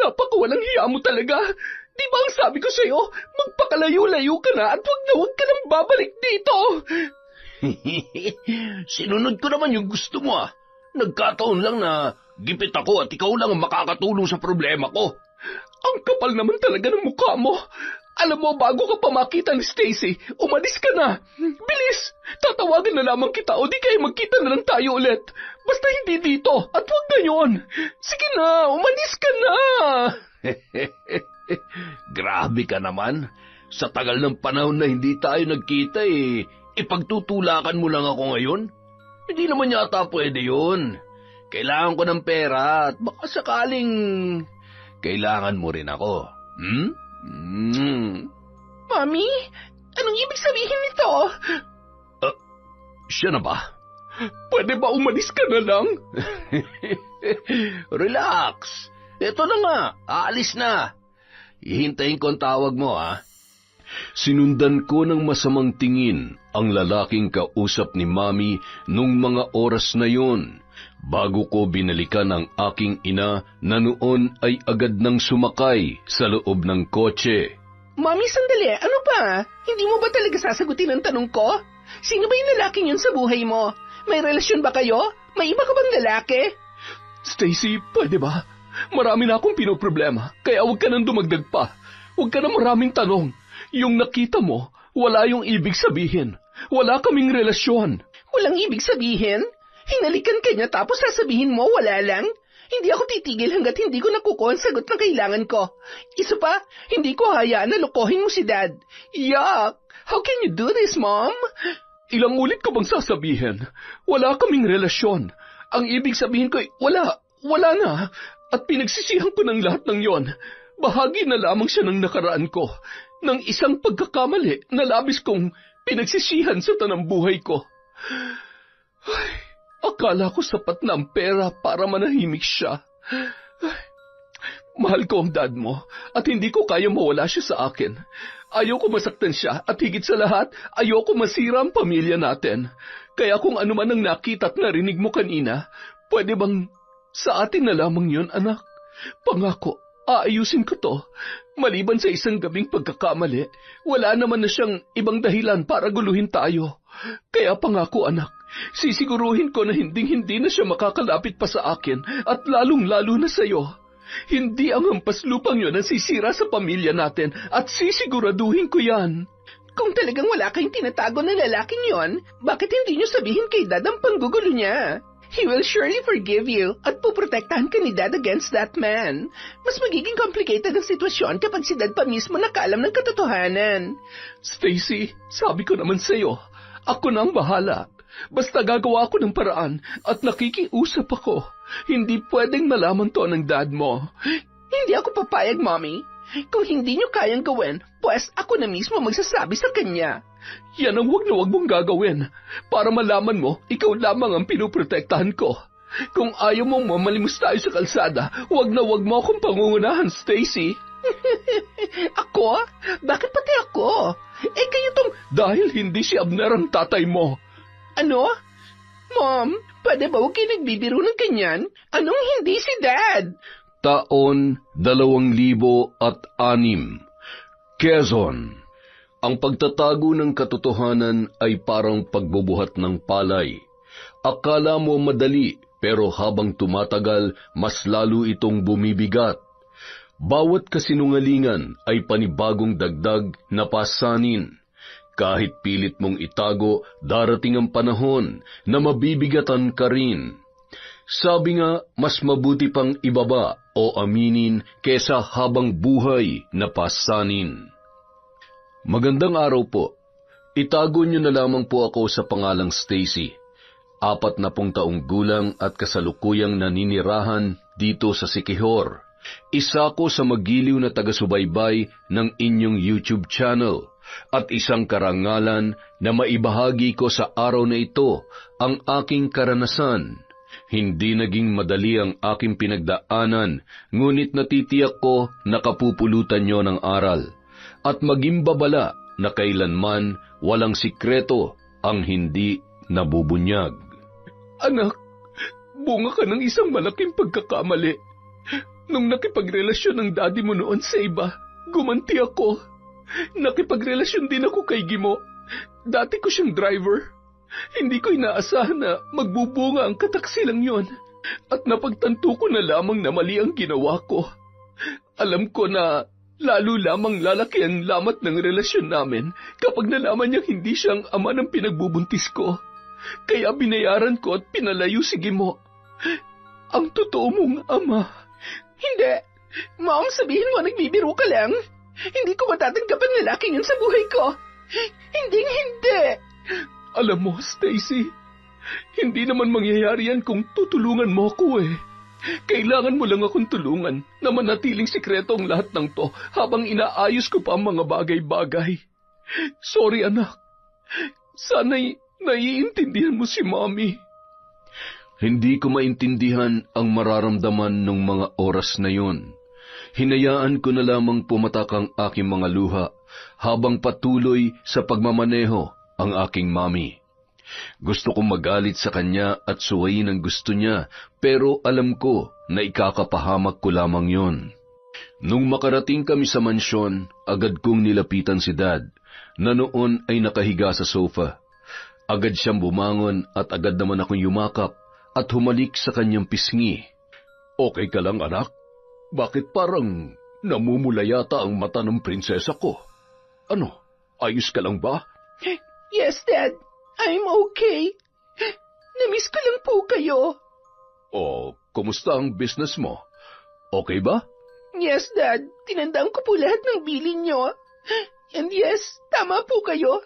Napakawalang hiya mo talaga. Di ba ang sabi ko sa'yo, magpakalayo-layo ka na at huwag ka nang babalik dito. Sinunod ko naman yung gusto mo Nagkataon lang na gipit ako at ikaw lang ang makakatulong sa problema ko. Ang kapal naman talaga ng mukha mo. Alam mo, bago ka pa makita ni Stacy, umalis ka na. Bilis! Tatawagan na lamang kita o di kaya magkita na lang tayo ulit. Basta hindi dito at huwag gayon. Sige na, umalis ka na. Grabe ka naman. Sa tagal ng panahon na hindi tayo nagkita ipagtutulakan mo lang ako ngayon? Hindi naman yata pwede yun. Kailangan ko ng pera at baka sakaling kailangan mo rin ako. Mami, anong ibig sabihin nito? Siya na ba? Pwede ba umalis ka na lang? Relax. Ito na nga, aalis na. Hihintayin ko ang tawag mo, Sinundan ko ng masamang tingin ang lalaking kausap ni Mami nung mga oras na yon, bago ko binalikan ang aking ina na noon ay agad nang sumakay sa loob ng kotse. Mami, sandali, ano ba? Hindi mo ba talaga sasagutin ang tanong ko? Sino ba yung lalaking yun sa buhay mo? May relasyon ba kayo? May iba ka bang lalaki? Stacy, pwede ba? Marami na akong pinoproblema, kaya huwag ka nang dumagdag pa. Huwag ka na maraming tanong. Yung nakita mo, wala yung ibig sabihin. Wala kaming relasyon. Walang ibig sabihin? Hinalikan ka niya tapos sasabihin mo wala lang? Hindi ako titigil hanggat hindi ko nakukuha ang sagot na kailangan ko. Isa pa, hindi ko hayaan na lokohin mo si Dad. Yuck! How can you do this, Mom? Ilang ulit ko bang sasabihin? Wala kaming relasyon. Ang ibig sabihin ko wala na. At pinagsisihan ko ng lahat ng yon. Bahagi na lamang siya ng nakaraan ko. Ng isang pagkakamali na labis kong pinagsisihan sa tanang buhay ko. Ay, akala ko sapat na ang pera para manahimik siya. Ay, mahal ko ang dad mo at hindi ko kaya mawala siya sa akin. Ayoko masaktan siya at higit sa lahat, ayoko masira ang pamilya natin. Kaya kung ano man ang nakita at narinig mo kanina, pwede bang sa atin na lamang yun, anak? Pangako, aayusin ko to. Maliban sa isang gabing pagkakamali, wala naman na siyang ibang dahilan para guluhin tayo. Kaya pangako, anak, sisiguruhin ko na hinding-hindi na siya makakalapit pa sa akin at lalong-lalo na sa'yo. Hindi ang hampas lupang yun ang sisira sa pamilya natin at sisiguraduhin ko yan. Kung talagang wala kayong tinatago ng lalaking yon, bakit hindi niyo sabihin kay Dad ang panggugulo niya? He will surely forgive you at puprotektahan ka ni Dad against that man. Mas magiging complicated ang sitwasyon kapag si Dad pa mismo nakaalam ng katotohanan. Stacy, sabi ko naman sa'yo, ako na ang bahala. Basta gagawa ako ng paraan at nakikiusap ako. Hindi pwedeng malaman to ng Dad mo. Hindi ako papayag, Mommy. Kung hindi niyo kayang gawin, pues ako na mismo magsasabi sa kanya. Yan ang wag na wag mong gagawin. Para malaman mo, ikaw lamang ang pinuprotektahan ko. Kung ayaw mong mamalimos tayo sa kalsada, wag na wag mo akong pangungunahan, Stacy. Ako? Bakit pati ako? Kayo tong... Dahil hindi si Abner ang tatay mo. Ano? Mom, pwede ba huwag kayo nagbibiro ng ganyan? Anong hindi si Dad? Taon 2006, Quezon. Ang pagtatago ng katotohanan ay parang pagbubuhat ng palay. Akala mo madali, pero habang tumatagal, mas lalo itong bumibigat. Bawat kasinungalingan ay panibagong dagdag na pasanin. Kahit pilit mong itago, darating ang panahon na mabibigatan ka rin. Sabi nga, mas mabuti pang ibaba o aminin kesa habang buhay na pasanin. Magandang araw po. Itago niyo na lamang po ako sa pangalang Stacy. 40 taong gulang at kasalukuyang naninirahan dito sa Siquijor. Isa ko sa magiliw na taga-subaybay ng inyong YouTube channel at isang karangalan na maibahagi ko sa araw na ito ang aking karanasan. Hindi naging madali ang aking pinagdaanan, ngunit natitiyak ko na kapupulutan niyo ng aral. At maging babala na kailanman walang sikreto ang hindi nabubunyag. Anak, bunga ka ng isang malaking pagkakamali. Nung nakipagrelasyon ang daddy mo noon sa iba, gumanti ako. Nakipagrelasyon din ako kay Gimo. Dati ko siyang driver. Hindi ko inaasahan na magbubunga ang kataksilang yon. At napagtanto ko na lamang na mali ang ginawa ko. Alam ko na lalo lamang lalaki ang lamat ng relasyon namin kapag nalaman niyang hindi siyang ama ng pinagbubuntis ko. Kaya binayaran ko at pinalayo si Gimo. Ang totoo mong ama. Hindi. Mom, sabihin mo nagbibiro ka lang. Hindi ko matatanggap ang lalaking yun sa buhay ko. Hindi. Alam mo, Stacy, hindi naman mangyayari yan kung tutulungan mo ako eh. Kailangan mo lang akong tulungan na manatiling sikreto ang lahat ng to habang inaayos ko pa ang mga bagay-bagay. Sorry anak. Sana'y naiintindihan mo si Mommy. Hindi ko maintindihan ang mararamdaman ng mga oras na yon. Hinayaan ko na lamang pumatak ang aking mga luha habang patuloy sa pagmamaneho ang aking mami. Gusto kong magalit sa kanya at suwayin ang gusto niya, pero alam ko na ikakapahamak ko lamang yon. Nung makarating kami sa mansyon, agad kong nilapitan si Dad, na noon ay nakahiga sa sofa. Agad siyang bumangon at agad naman akong yumakap at humalik sa kanyang pisngi. Okay ka lang, anak? Bakit parang namumula yata ang mata ng prinsesa ko? Ano, ayos ka lang ba? Yes, Dad. I'm okay. Namiss ko lang po kayo. Oh, kumusta ang business mo? Okay ba? Yes, Dad. Tinandaan ko po lahat ng bilin nyo. And yes, tama po kayo.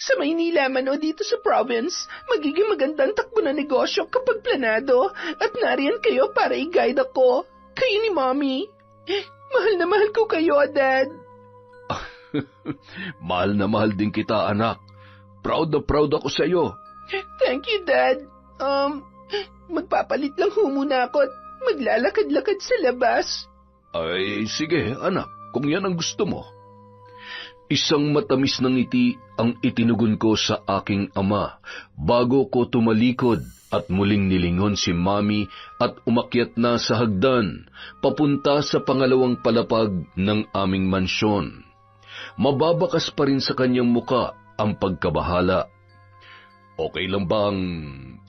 Sa Maynila man o dito sa province, magiging magandang takbo na negosyo kapag planado at nariyan kayo para i-guide ako. Kayo ni Mommy. Mahal na mahal ko kayo, Dad. Mahal na mahal din kita, anak. Proud na proud ako sa iyo. Thank you, Dad. Magpapalit lang muna ako at maglalakad-lakad sa labas. Ay, sige, anak, kung yan ang gusto mo. Isang matamis na ngiti ang itinugon ko sa aking ama bago ko tumalikod at muling nilingon si Mami at umakyat na sa hagdan papunta sa pangalawang palapag ng aming mansyon. Mababakas pa rin sa kanyang muka ang pagkabahala. Okay lang ba ang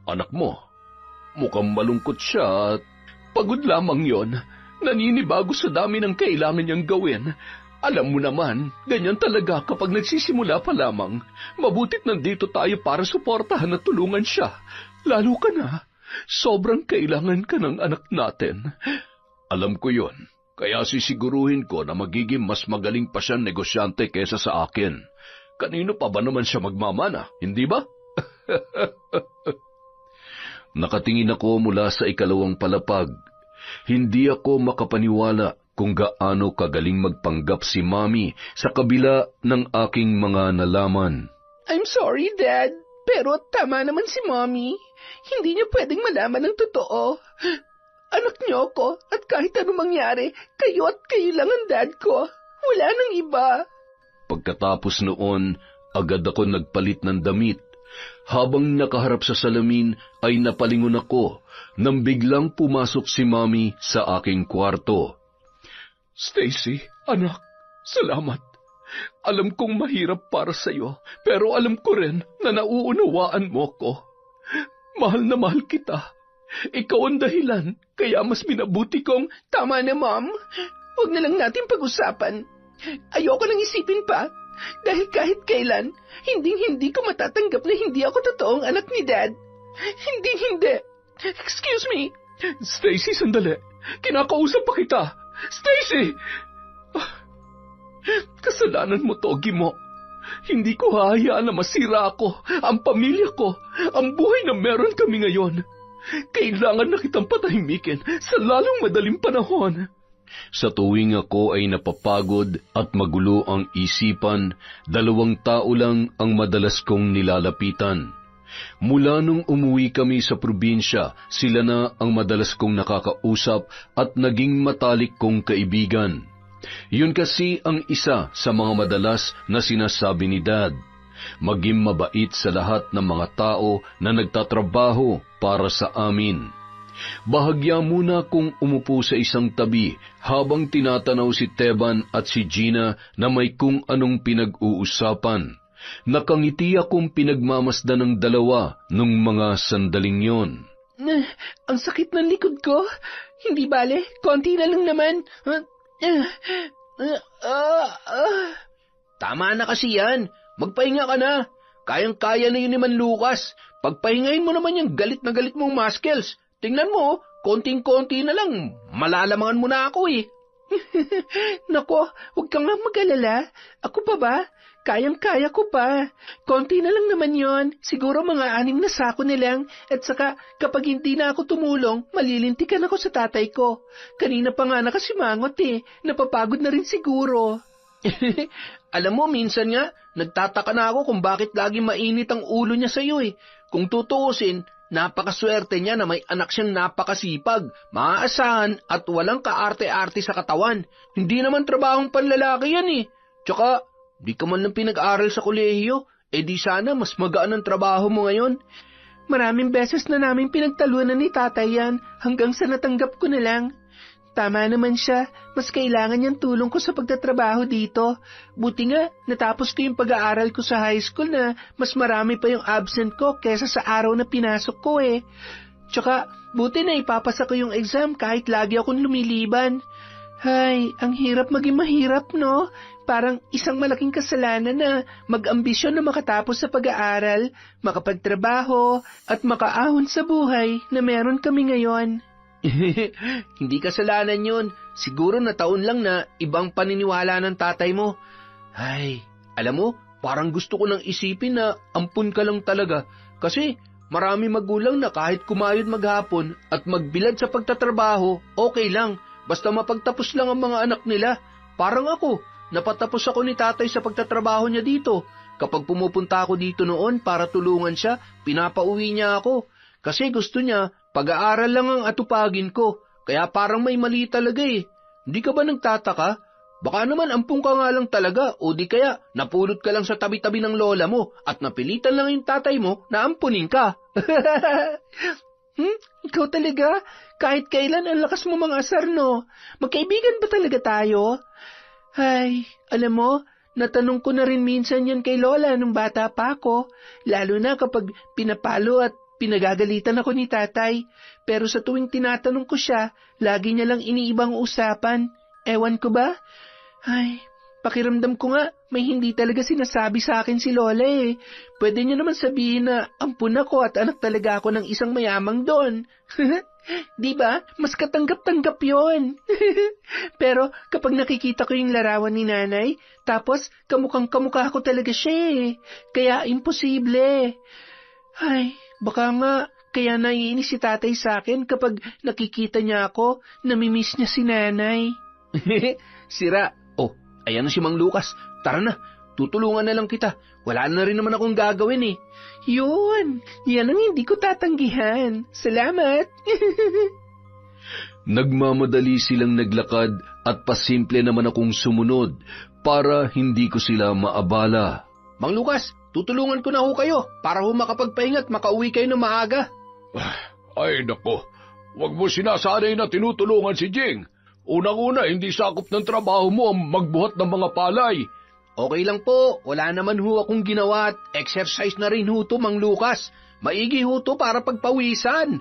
anak mo? Mukhang malungkot siya at pagod lamang yon. Naninibago sa dami ng kailangan niyang gawin. Alam mo naman, ganyan talaga kapag nagsisimula pa lamang. Mabutit nandito tayo para suportahan at tulungan siya. Lalo ka na, sobrang kailangan ka ng anak natin. Alam ko yon, kaya sisiguruhin ko na magiging mas magaling pa siyang negosyante kesa sa akin. Kanino pa ba naman siya magmamana, hindi ba? Nakatingin ako mula sa ikalawang palapag. Hindi ako makapaniwala kung gaano kagaling magpanggap si Mami sa kabila ng aking mga nalaman. I'm sorry, Dad, pero tama naman si Mommy. Hindi niyo pwedeng malaman ang totoo. Anak niyo ako at kahit anong mangyari, kayo at kayo lang ang dad ko. Wala nang iba. Pagkatapos noon, agad ako nagpalit ng damit. Habang nakaharap sa salamin ay napalingon ako nang biglang pumasok si Mami sa aking kwarto. Stacy, anak, salamat. Alam kong mahirap para sa'yo, pero alam ko rin na nauunawaan mo ko. Mahal na mahal kita. Ikaw ang dahilan, kaya mas minabuti kong, tama na, Mom. Huwag na lang natin pag-usapan. Ayoko nang isipin pa, dahil kahit kailan, hindi ko matatanggap na hindi ako totoong anak ni Dad. Hindi. Excuse me. Stacy, sandali. Kinakausap pa kita. Stacy! Kasalanan mo to, Gimo. Hindi ko hahayaan na masira ako, ang pamilya ko, ang buhay na meron kami ngayon. Kailangan na kitang patahimikin sa lalong madaling panahon. Sa tuwing ako ay napapagod at magulo ang isipan, 2 tao lang ang madalas kong nilalapitan. Mula nung umuwi kami sa probinsya, sila na ang madalas kong nakakausap at naging matalik kong kaibigan. Yun kasi ang isa sa mga madalas na sinasabi ni Dad. Maging mabait sa lahat ng mga tao na nagtatrabaho para sa amin. Bahagya muna kong umupo sa isang tabi habang tinatanaw si Teban at si Gina na may kung anong pinag-uusapan. Nakangiti akong pinagmamasdan ng dalawa nung mga sandaling yon. Ang sakit ng likod ko. Hindi bale, konti na lang naman. Tama na kasi yan. Magpahinga ka na. Kayang-kaya na yun ni Man Lucas. Pagpahingahin mo naman yung galit na galit mong muscles. Tingnan mo, konting-konti na lang. Malalamangan mo na ako eh. Nako, huwag kang nga mag-alala. Ako pa ba? Kayang-kaya ko pa. Konti na lang naman yon. Siguro mga 6 na sako na lang. At saka, kapag hindi na ako tumulong, malilintikan ako sa tatay ko. Kanina pa nga nakasimangot eh. Napapagod na rin siguro. Alam mo, minsan nga, nagtataka na ako kung bakit lagi mainit ang ulo niya sa'yo eh. Kung tutuusin, napakaswerte niya na may anak siyang napakasipag, maaasahan at walang kaarte-arte sa katawan. Hindi naman trabahong panlalaki yan eh. Tsaka, di ka man lang pinag-aral sa kolehiyo, di sana mas magaan ang trabaho mo ngayon. Maraming beses na namin pinagtalunan ni tatay yan hanggang sa natanggap ko na lang. Tama naman siya, mas kailangan niyang tulong ko sa pagtatrabaho dito. Buti nga, natapos ko yung pag-aaral ko sa high school na mas marami pa yung absent ko kesa sa araw na pinasok ko eh. Tsaka, buti na ipapasa ko yung exam kahit lagi akong lumiliban. Hay, ang hirap maging mahirap, no? Parang isang malaking kasalanan na mag-ambisyon na makatapos sa pag-aaral, makapagtrabaho, at makaahon sa buhay na meron kami ngayon. Hindi kasalanan yun. Siguro na taon lang na ibang paniniwala ng tatay mo. Ay, alam mo, parang gusto ko nang isipin na ampun ka lang talaga. Kasi marami magulang na kahit kumayod maghapon at magbilad sa pagtatrabaho, okay lang. Basta mapagtapos lang ang mga anak nila. Parang ako, napatapos ako ni tatay sa pagtatrabaho niya dito. Kapag pumupunta ako dito noon para tulungan siya, pinapauwi niya ako. Kasi gusto niya, pag-aaral lang ang atupagin ko, kaya parang may mali talaga eh. Hindi ka ba nagtataka? Baka naman ampung ka nga lang talaga o di kaya napulot ka lang sa tabi-tabi ng lola mo at napilitan lang yung tatay mo na ampunin ka. Ikaw talaga? Kahit kailan ang lakas mo mga asar, no? Magkaibigan ba talaga tayo? Ay, alam mo, natanong ko na rin minsan yan kay lola nung bata pa ako, lalo na kapag pinapalo at pinagagalitan ako ni tatay, pero sa tuwing tinatanong ko siya, lagi niya lang iniibang usapan. Ewan ko ba? Ay, pakiramdam ko nga, may hindi talaga sinasabi sa akin si lola eh. Pwede niya naman sabihin na ampun ako at anak talaga ako ng isang mayamang doon. Di ba? Mas katanggap-tanggap yon. Pero kapag nakikita ko yung larawan ni nanay, tapos kamukhang-kamukha ko talaga siya eh. Kaya imposible. Ay, baka nga, kaya naiinis si tatay sa akin kapag nakikita niya ako, namimiss niya si nanay. Sira. Oh, ayan na si Mang Lucas. Tara na, tutulungan na lang kita. Wala na rin naman akong gagawin eh. Yun, yan ang hindi ko tatanggihan. Salamat. Nagmamadali silang naglakad at pasimple naman akong sumunod para hindi ko sila maabala. Mang Lucas, tutulungan ko na ho kayo para ho makapagpahinga at makauwi kayo ng maaga. Ay nako, wag mo sinasanay na tinutulungan si Jing. Unang-una, hindi sakop ng trabaho mo ang magbuhat ng mga palay. Okay lang po, wala naman ho akong ginawa at exercise na rin ho to, Mang Lucas. Maigi ho to para pagpawisan.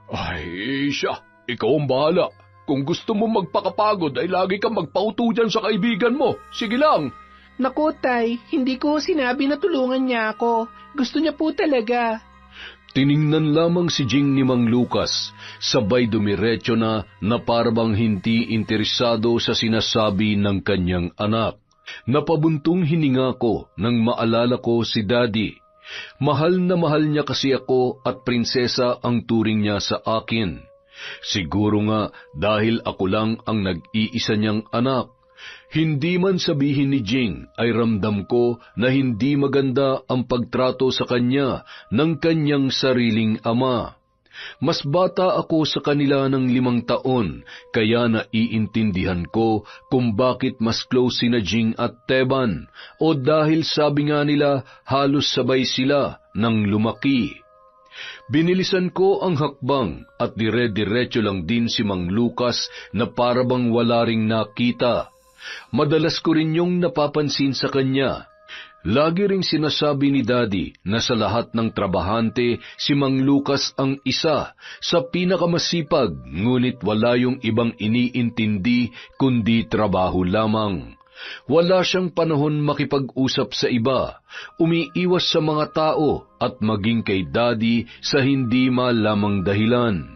Ay, siya, ikaw ang bahala. Kung gusto mo magpakapagod ay lagi kang magpauto dyan sa kaibigan mo. Sige lang. Naku, tay, hindi ko sinabi na tulungan niya ako. Gusto niya po talaga. Tiningnan lamang si Jing ni Mang Lucas, sabay dumiretso na parabang hindi interesado sa sinasabi ng kanyang anak. Napabuntong hininga ko nang maalala ko si Daddy. Mahal na mahal niya kasi ako at prinsesa ang turing niya sa akin. Siguro nga dahil ako lang ang nag-iisa niyang anak. Hindi man sabihin ni Jing ay ramdam ko na hindi maganda ang pagtrato sa kanya ng kanyang sariling ama. Mas bata ako sa kanila ng 5 taon, kaya naiintindihan ko kung bakit mas close sina Jing at Teban, o dahil sabi nga nila halos sabay sila nang lumaki. Binilisan ko ang hakbang at dire-diretso lang din si Mang Lucas na parabang wala ring nakita. Madalas ko rin yung napapansin sa kanya. Lagi ring sinasabi ni Daddy na sa lahat ng trabahante, si Mang Lucas ang isa sa pinakamasipag, ngunit wala yung ibang iniintindi kundi trabaho lamang. Wala siyang panahon makipag-usap sa iba, umiiwas sa mga tao at maging kay Daddy sa hindi malamang dahilan.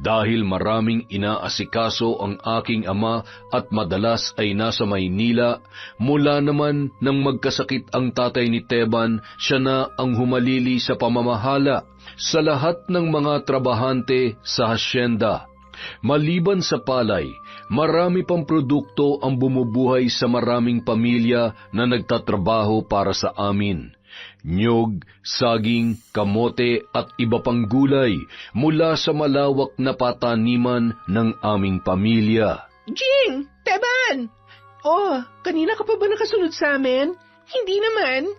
Dahil maraming inaasikaso ang aking ama at madalas ay nasa Maynila, mula naman nang magkasakit ang tatay ni Teban, siya na ang humalili sa pamamahala sa lahat ng mga trabahante sa hasyenda. Maliban sa palay, marami pang produkto ang bumubuhay sa maraming pamilya na nagtatrabaho para sa amin. Nyog, saging, kamote at iba pang gulay mula sa malawak na pataniman ng aming pamilya. Jing! Teban! Oh, kanina ka pa ba nakasunod sa amin? Hindi naman.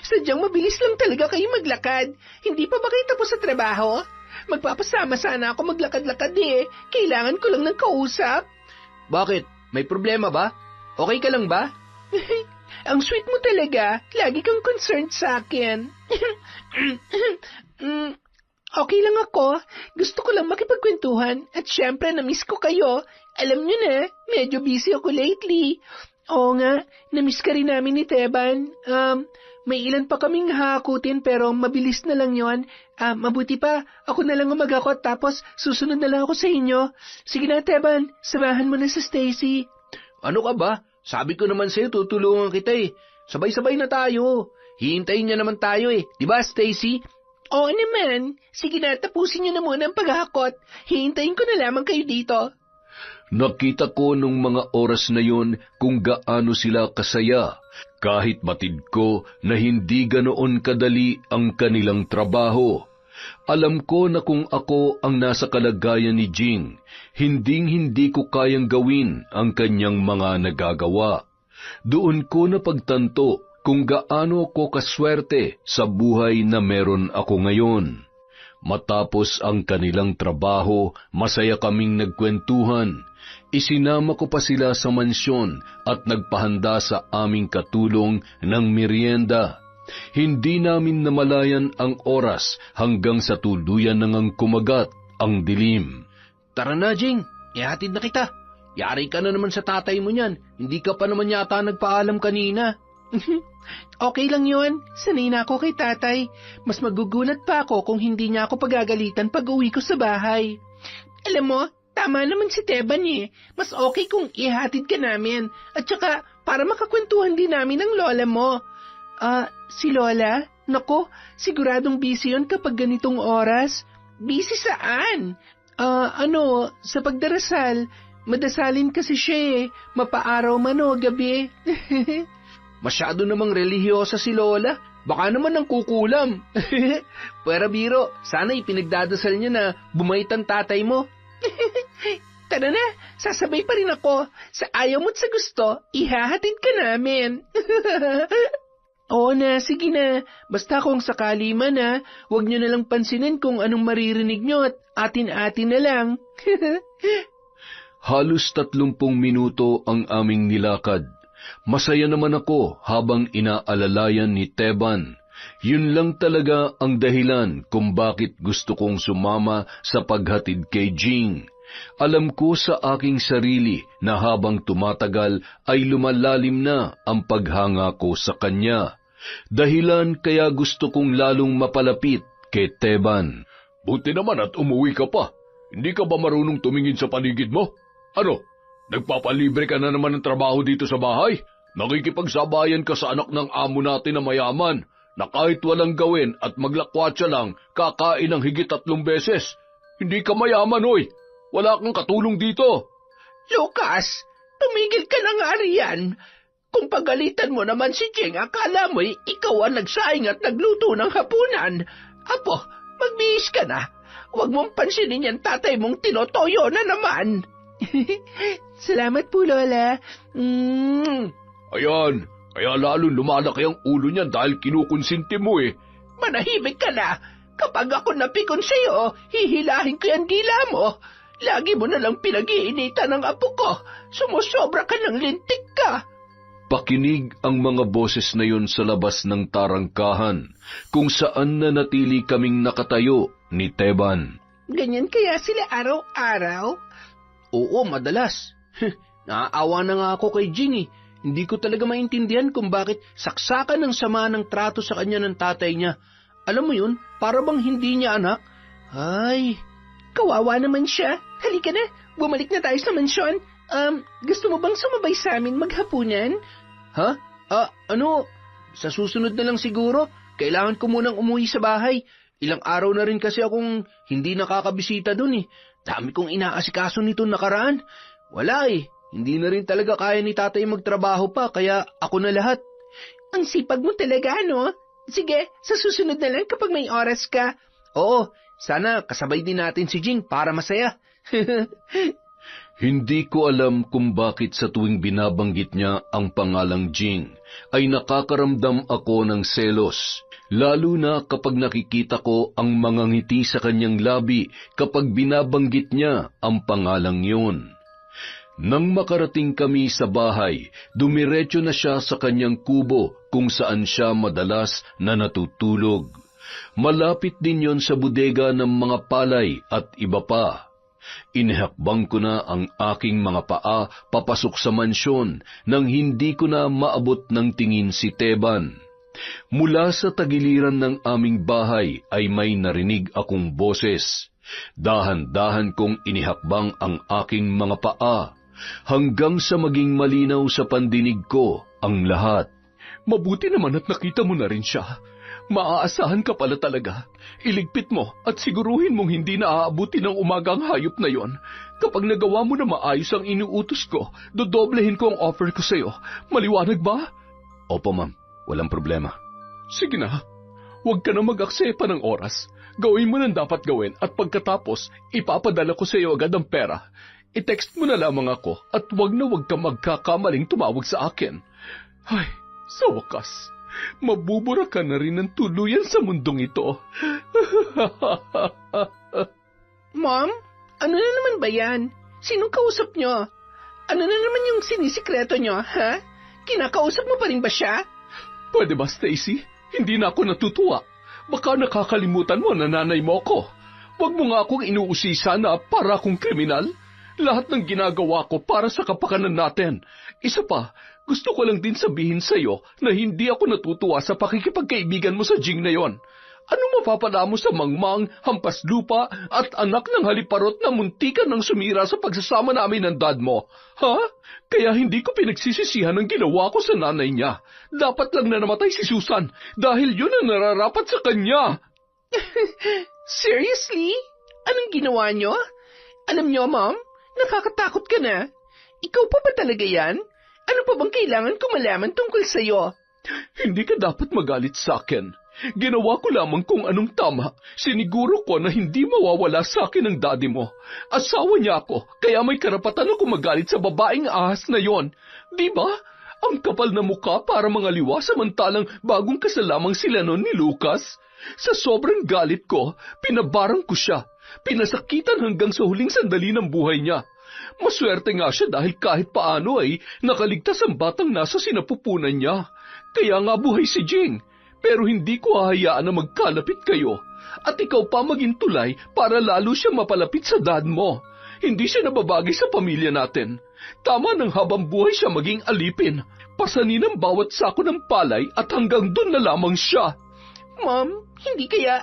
Sadyang mabilis lang talaga kayo maglakad. Hindi pa ba kayo tapos sa trabaho? Magpapasama sana ako maglakad-lakad eh. Kailangan ko lang ng kausap. Bakit? May problema ba? Okay ka lang ba? Ang sweet mo talaga. Lagi kang concerned sa akin. Okay lang ako. Gusto ko lang makipagkwentuhan. At syempre, na-miss ko kayo. Alam nyo na, medyo busy ako lately. Oo nga, na-miss ka rin namin ni Teban. May ilan pa kaming hakutin pero mabilis na lang yon. Mabuti pa, ako na lang umagakot tapos susunod na lang ako sa inyo. Sige na, Teban, samahan mo na sa Stacy. Ano ka ba? Sabi ko naman sa'yo, tutulungan kita eh. Sabay-sabay na tayo. Hihintayin niya naman tayo eh. Diba, Stacy? Oo naman. Sige na, tapusin niyo na muna ang paghakot. Hihintayin ko na lamang kayo dito. Nakita ko nung mga oras na yon kung gaano sila kasaya, kahit batid ko na hindi ganoon kadali ang kanilang trabaho. Alam ko na kung ako ang nasa kalagayan ni Jing, hinding-hindi ko kayang gawin ang kanyang mga nagagawa. Doon ko napagtanto kung gaano ko kaswerte sa buhay na meron ako ngayon. Matapos ang kanilang trabaho, masaya kaming nagkwentuhan. Isinama ko pa sila sa mansyon at nagpahanda sa aming katulong ng merienda. Hindi namin namalayan ang oras hanggang sa tuluyan nang kumagat ang dilim. Tara na, Jing. Ihatid na kita. Yari ka na naman sa tatay mo niyan. Hindi ka pa naman yata nagpaalam kanina. Okay lang yun. Sanay na ako kay tatay. Mas magugulat pa ako kung hindi niya ako pagagalitan pag uwi ko sa bahay. Alam mo, tama naman si Teban eh. Mas okay kung ihatid ka namin. At saka, para makakwentuhan din namin ang lola mo. Si Lola? Nako, siguradong busy yun kapag ganitong oras. Busy saan? Sa pagdarasal. Madasalin kasi siya eh. Mapaaraw man o gabi. Masyado namang relihiyosa si Lola. Baka naman ang kukulam. Pero biro, sana ipinagdadasal niya na bumait ang tatay mo. Tara na, sasabay pa rin ako. Sa ayaw mo't sa gusto, ihahatid ka namin. Oo na, sige na. Basta kung sakali man huwag nyo nalang pansinin kung anong maririnig nyo at atin-atin na lang. Halos 30 minuto ang aming nilakad. Masaya naman ako habang inaalalayan ni Teban. Yun lang talaga ang dahilan kung bakit gusto kong sumama sa paghatid kay Jing. Alam ko sa aking sarili na habang tumatagal ay lumalalim na ang paghanga ko sa kanya. Dahilan kaya gusto kong lalong mapalapit kay Teban. Buti naman at umuwi ka pa. Hindi ka ba marunong tumingin sa paligid mo? Ano, nagpapalibre ka na naman ng trabaho dito sa bahay? Nakikipagsabayan ka sa anak ng amo natin na mayaman, na kahit walang gawin at maglakwatsa lang, kakain ng higit 3 beses. Hindi ka mayaman, oy. Wala kang katulong dito. Lucas, tumigil ka na nga riyan. Kung pagalitan mo naman si Jing, akala mo'y ikaw ang nagsaing at nagluto ng hapunan. Apo, magbihis ka na. Huwag mong pansinin yan tatay mong tinotoyo na naman. Salamat po, Lola. Ayan, kaya lalo lumalaki ang ulo niyan dahil kinukonsinti mo eh. Manahimik ka na. Kapag ako napikon sa'yo, hihilahin ko yung dila mo. Lagi mo nalang pinag-iinitan ng apo ko. Sumusobra ka ng lintik ka. Pakinig ang mga boses na yon sa labas ng tarangkahan, kung saan nanatili kaming nakatayo ni Teban. Ganyan kaya sila araw-araw? Oo, madalas. Naaawa na nga ako kay Jing eh. Hindi ko talaga maintindihan kung bakit saksakan ng sama ng trato sa kanya ng tatay niya. Alam mo yun, para bang hindi niya anak? Ay, kawawa naman siya. Halika na, bumalik na tayo sa mansyon. Gusto mo bang sumabay sa amin maghapunan? Ha? Ano? Sa susunod na lang siguro. Kailangan ko munang umuwi sa bahay. Ilang araw na rin kasi akong hindi nakakabisita dun eh. Dami kong inaasikaso nito nakaraan. Wala eh. Hindi na rin talaga kaya ni tatay magtrabaho pa, kaya ako na lahat. Ang sipag mo talaga, no? Sige, sa susunod na lang kapag may oras ka. Oo, sana kasabay din natin si Jing para masaya. Hindi ko alam kung bakit sa tuwing binabanggit niya ang pangalang Jing, ay nakakaramdam ako ng selos. Lalo na kapag nakikita ko ang mga ngiti sa kanyang labi kapag binabanggit niya ang pangalang yun. Nang makarating kami sa bahay, dumiretso na siya sa kanyang kubo kung saan siya madalas na natutulog. Malapit din yon sa bodega ng mga palay at iba pa. Inihakbang ko na ang aking mga paa papasok sa mansyon nang hindi ko na maabot ng tingin si Teban. Mula sa tagiliran ng aming bahay ay may narinig akong boses. Dahan-dahan kong inihakbang ang aking mga paa hanggang sa maging malinaw sa pandinig ko ang lahat. Mabuti naman at nakita mo na rin siya. Maaasahan ka pala talaga. Iligpit mo at siguruhin mong hindi na aabuti ng umagang hayop na yon. Kapag nagawa mo na maayos ang inuutos ko, dodoblehin ko ang offer ko sa'yo. Maliwanag ba? Opo, ma'am. Walang problema. Sige na. Huwag ka na mag-aksepa ng oras. Gawin mo nang dapat gawin at pagkatapos, ipapadala ko sa'yo agad ang pera. I-text mo na lamang ako at huwag ka magkakamaling tumawag sa akin. Ay, sa wakas, mabubura ka na rin ng tuluyan sa mundong ito. Mom, ano na naman ba yan? Sinong kausap nyo? Ano na naman yung sinisikreto nyo, ha? Kinakausap mo pa rin ba siya? Pwede ba, Stacy? Hindi na ako natutuwa. Baka nakakalimutan mo na nanay mo ako. Huwag mo nga akong inuusisa na para akong kriminal. Lahat ng ginagawa ko para sa kapakanan natin. Isa pa, gusto ko lang din sabihin sa'yo na hindi ako natutuwa sa pakikipagkaibigan mo sa Jing na yon. Ano mapapala mo sa mangmang, hampas lupa at anak ng haliparot na muntikan ng sumira sa pagsasama namin ng dad mo? Ha? Kaya hindi ko pinagsisisihan ang ginawa ko sa nanay niya. Dapat lang na namatay si Susan dahil yun ang nararapat sa kanya. Seriously? Anong ginawa nyo? Alam nyo, Mom, nakakatakot ka na. Ikaw pa ba talaga yan? Ano pa bang kailangan ko malaman tungkol sa'yo? Hindi ka dapat magalit sa akin. Ginawa ko lamang kung anong tama. Siniguro ko na hindi mawawala sa akin ang daddy mo. Asawa niya ako, kaya may karapatan ako magalit sa babaeng ahas na yon. Di ba? Ang kapal na mukha para mga liwa samantalang bagong kasal lamang sila noon ni Lucas. Sa sobrang galit ko, pinabarang ko siya. Pinasakitan hanggang sa huling sandali ng buhay niya. Maswerte nga siya dahil kahit paano ay nakaligtas ang batang nasa sinapupunan niya. Kaya nga buhay si Jing. Pero hindi ko hahayaan na magkalapit kayo. At ikaw pa maging tulay para lalo siya mapalapit sa dad mo. Hindi siya nababagay sa pamilya natin. Tama nang habang buhay siya maging alipin. Pasanin ang bawat sako ng palay at hanggang doon na lamang siya. Mom, hindi kaya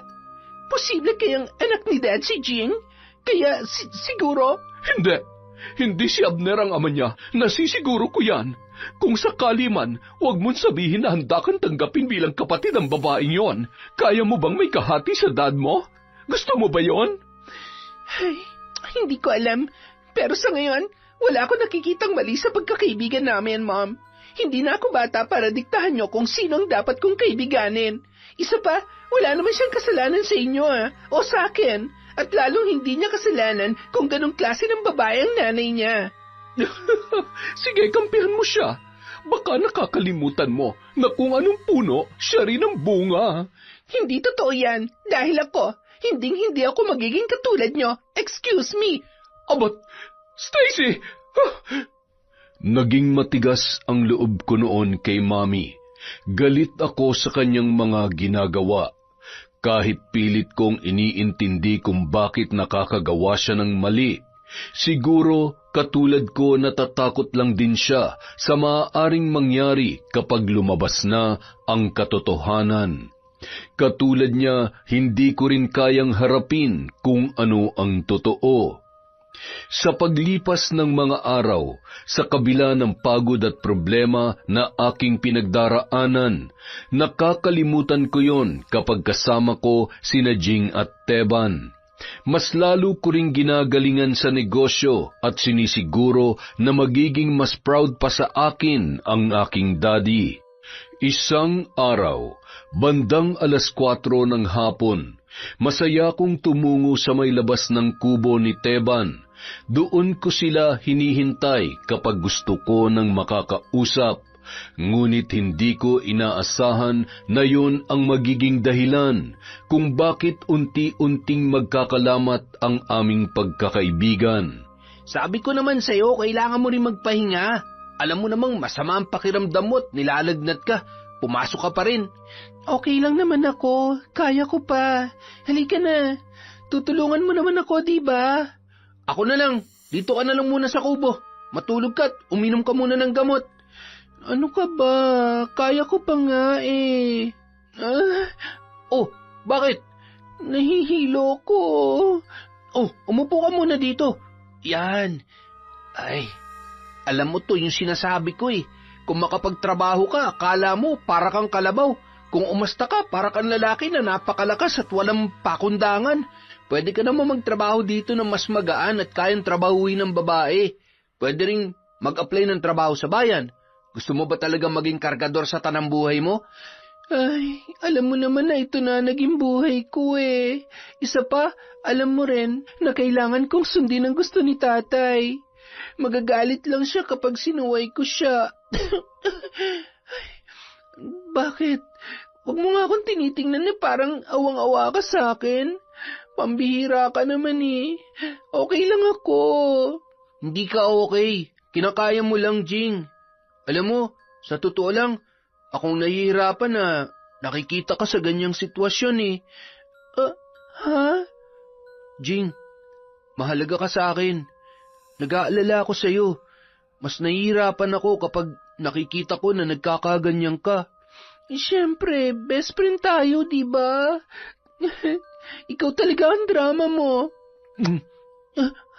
posible kayang anak ni Dad si Jing? Kaya siguro... Hindi. Hindi si Abner ang ama niya. Nasisiguro ko yan. Kung sakali man, huwag mong sabihin na handa kang tanggapin bilang kapatid ang babaeng yon. Kaya mo bang may kahati sa dad mo? Gusto mo ba yon? Ay, hindi ko alam. Pero sa ngayon, wala akong nakikitang mali sa pagkakaibigan namin, Mom. Hindi na ako bata para diktahan niyo kung sino ang dapat kong kaibiganin. Isa pa, wala naman siyang kasalanan sa inyo, o sa akin. At lalong hindi niya kasalanan kung ganong klase ng babae ang nanay niya. Sige, kampihan mo siya. Baka nakakalimutan mo na kung anong puno, siya rin ang bunga. Hindi totoo yan. Dahil hindi ako magiging katulad nyo. Excuse me. Abat, Stacy! Naging matigas ang loob ko noon kay Mami. Galit ako sa kanyang mga ginagawa. Kahit pilit kong iniintindi kung bakit nakakagawa siya ng mali. Siguro katulad ko natatakot lang din siya sa maaaring mangyari kapag lumabas na ang katotohanan. Katulad niya, hindi ko rin kayang harapin kung ano ang totoo. Sa paglipas ng mga araw, sa kabila ng pagod at problema na aking pinagdaraanan, nakakalimutan ko yon kapag kasama ko sina Jing at Teban. Mas lalo ko ring ginagalingan sa negosyo at sinisiguro na magiging mas proud pa sa akin ang aking daddy. Isang araw, bandang 4:00 ng hapon, masaya kong tumungo sa may labas ng kubo ni Teban. Doon ko sila hinihintay kapag gusto ko ng makakausap. Ngunit hindi ko inaasahan na yun ang magiging dahilan kung bakit unti-unting magkakalamat ang aming pagkakaibigan. Sabi ko naman sa'yo, kailangan mo rin magpahinga. Alam mo namang masama ang pakiramdam mo at nilalagnat ka. Pumasok ka pa rin. Okay lang naman ako. Kaya ko pa. Halika na. Tutulungan mo naman ako, di ba? Ako na lang. Dito ka na lang muna sa kubo. Matulog ka at uminom ka muna ng gamot. Ano ka ba? Kaya ko pa nga eh. Oh, bakit? Nahihilo ko. Oh, umupo ka muna dito. Yan. Ay, alam mo to yung sinasabi ko eh. Kung makapagtrabaho ka, akala mo para kang kalabaw. Kung umasta ka, para kang lalaki na napakalakas at walang pakundangan. Pwede ka naman magtrabaho dito na mas magaan at kayang trabahuin ng babae. Pwede ring mag-apply ng trabaho sa bayan. Gusto mo ba talaga maging kargador sa tanang buhay mo? Ay, alam mo naman na ito na naging buhay ko eh. Isa pa, alam mo rin na kailangan kong sundin ang gusto ni tatay. Magagalit lang siya kapag sinuway ko siya. Bakit? Huwag mo nga akong tinitingnan na parang awang-awa ka sa akin. Pambihira ka naman eh. Okay lang ako. Hindi ka okay. Kinakaya mo lang, Jing. Alam mo, sa totoo lang, akong nahihirapan na nakikita ka sa ganyang sitwasyon eh. Ha? Jing, mahalaga ka sa akin. Nag-aalala ako sa'yo. Mas nahihirapan ako kapag nakikita ko na nagkakaganyan ka. Siyempre, best friend tayo, di ba? Ikaw talaga ang drama mo.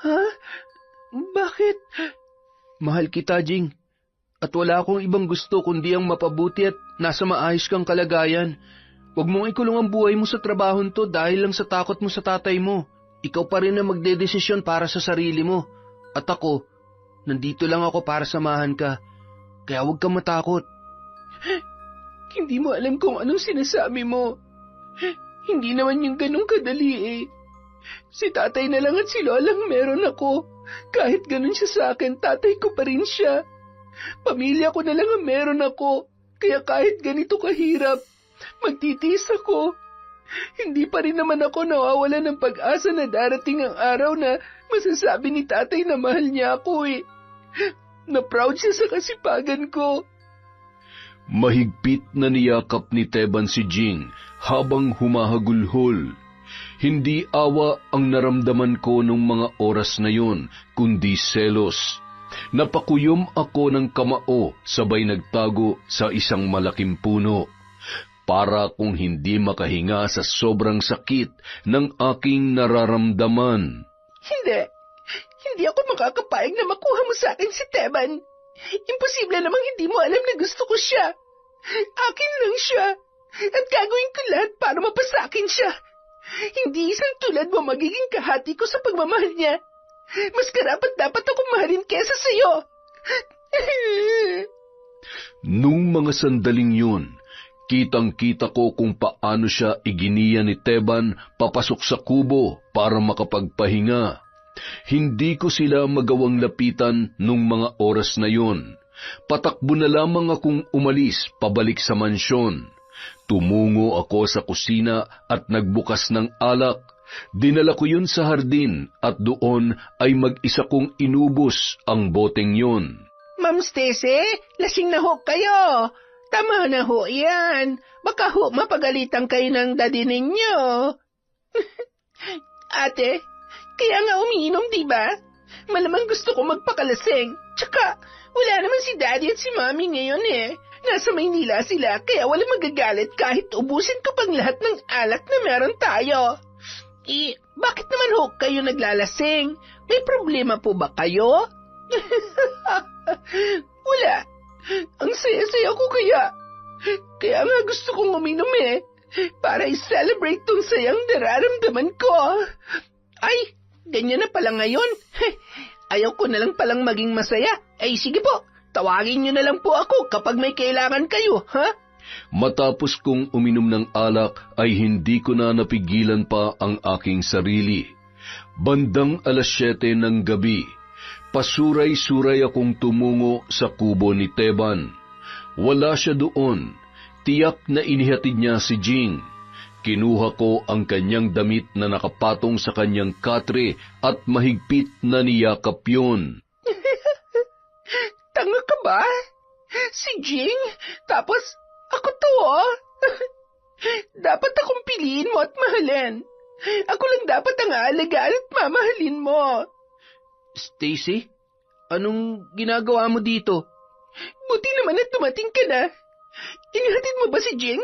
Ha? Bakit? Mahal kita, Jing. At wala akong ibang gusto kundi ang mapabuti at nasa maayos kang kalagayan. Huwag mong ikulong ang buhay mo sa trabahon to dahil lang sa takot mo sa tatay mo. Ikaw pa rin ang magdedesisyon para sa sarili mo. At ako, nandito lang ako para samahan ka. Kaya huwag kang matakot. Hindi mo alam kung anong sinasabi mo. Hindi naman yung ganun kadali eh. Si tatay na lang at si lolang meron ako. Kahit ganun siya sa akin, tatay ko pa rin siya. Pamilya ko na lang ang meron ako. Kaya kahit ganito kahirap, magtitiis ako. Hindi pa rin naman ako nawawala ng pag-asa na darating ang araw na masasabi ni tatay na mahal niya ako eh. Na proud siya sa kasipagan ko. Mahigpit na niyakap ni Teban si Jing habang humahagulhol. Hindi awa ang naramdaman ko nung mga oras na yun, kundi selos. Napakuyom ako ng kamao sabay nagtago sa isang malaking puno. Para kung hindi makahinga sa sobrang sakit ng aking nararamdaman. Hindi ako makakapayag na makuha mo sa akin si Teban. Imposible namang hindi mo alam na gusto ko siya. Akin lang siya. At gagawin ko lahat para mapasakin siya. Hindi isang tulad mo magiging kahati ko sa pagmamahal niya. Mas karapat dapat akong mahalin kesa sa'yo. Nung mga sandaling yun, kitang-kita ko kung paano siya iginiya ni Teban papasok sa kubo para makapagpahinga. Hindi ko sila magawang lapitan nung mga oras na yun. Patakbo na lamang akong umalis pabalik sa mansyon. Tumungo ako sa kusina at nagbukas ng alak. Dinala ko yun sa hardin at doon ay mag-isa kong inubos ang boteng yun. Ma'am Stacy, lasing na ho kayo. Tama na ho yan. Baka ho mapagalitan kayo ng daddy ninyo. Ate, kaya nga umiinom, di ba? Malamang gusto ko magpakalasing. Tsaka, wala naman si daddy at si mommy ngayon eh. Nasa Maynila sila, kaya wala magagalit kahit ubusin ko pang lahat ng alak na meron tayo. Bakit naman ho kayo naglalasing? May problema po ba kayo? Wala. Ang saya-saya ko kaya. Kaya nga gusto kong uminom eh. Para i-celebrate tong sayang nararamdaman ko. Ay, ganyan na pala ngayon. Ayaw ko na lang palang maging masaya. Ay, sige po. Tawagin niyo na lang po ako kapag may kailangan kayo, ha? Matapos kong uminom ng alak ay hindi ko na napigilan pa ang aking sarili. Bandang 7:00 ng gabi, pasuray-suray akong tumungo sa kubo ni Teban. Wala siya doon. Tiyak na inihatid niya si Jing. Kinuha ko ang kanyang damit na nakapatong sa kanyang katre at mahigpit na niyakap yun. Tanga ka ba? Si Jing? Tapos, ako to, oh. Dapat akong piliin mo at mahalin. Ako lang dapat ang aalagaan at mamahalin mo. Stacy, anong ginagawa mo dito? Buti naman at dumating ka na. Inihatid mo ba si Jing?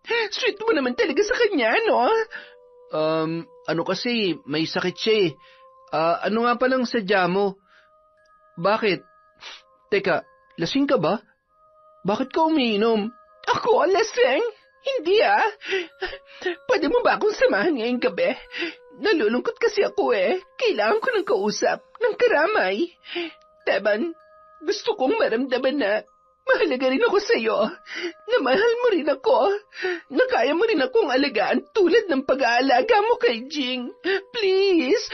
Sweet mo naman talaga sa kanya, no? Ano kasi, may sakit siya eh. Ano nga palang sadya mo? Bakit? Teka, lasing ka ba? Bakit ka umiinom? Ako, lasing? Hindi Pwede mo ba akong samahan ngayong gabi? Nalulungkot kasi ako eh. Kailangan ko ng kausap, ng karamay. Teban, gusto kong maramdaman na mahalaga rin ako sa'yo. Na mahal mo rin ako. Na kaya mo rin akong alagaan tulad ng pag-aalaga mo kay Jing. Please.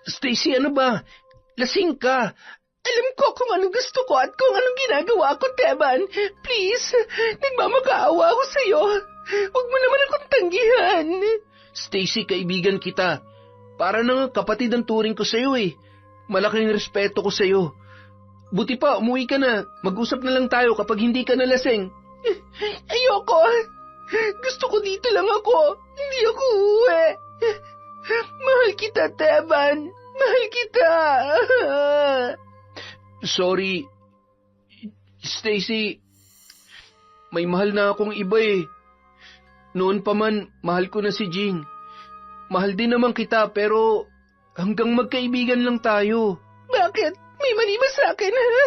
Stacy, ano ba? Lasing ka. Alam ko kung anong gusto ko at kung anong ginagawa ko, Teban. Please, nagmamakaawa ako sa'yo. Huwag mo naman akong tanggihan. Stacy, kaibigan kita. Para na kapatid ang turing ko sa'yo eh. Malaking respeto ko sa'yo. Buti pa, umuwi ka na. Mag-usap na lang tayo kapag hindi ka nalasing. Ayoko. Gusto ko dito lang ako. Hindi ako uuwi. Mahal kita, Teban. Mahal kita. Sorry, Stacy. May mahal na akong iba eh. Noon pa man, mahal ko na si Jing. Mahal din naman kita pero hanggang magkaibigan lang tayo. Bakit? May mali ba sa akin, ha?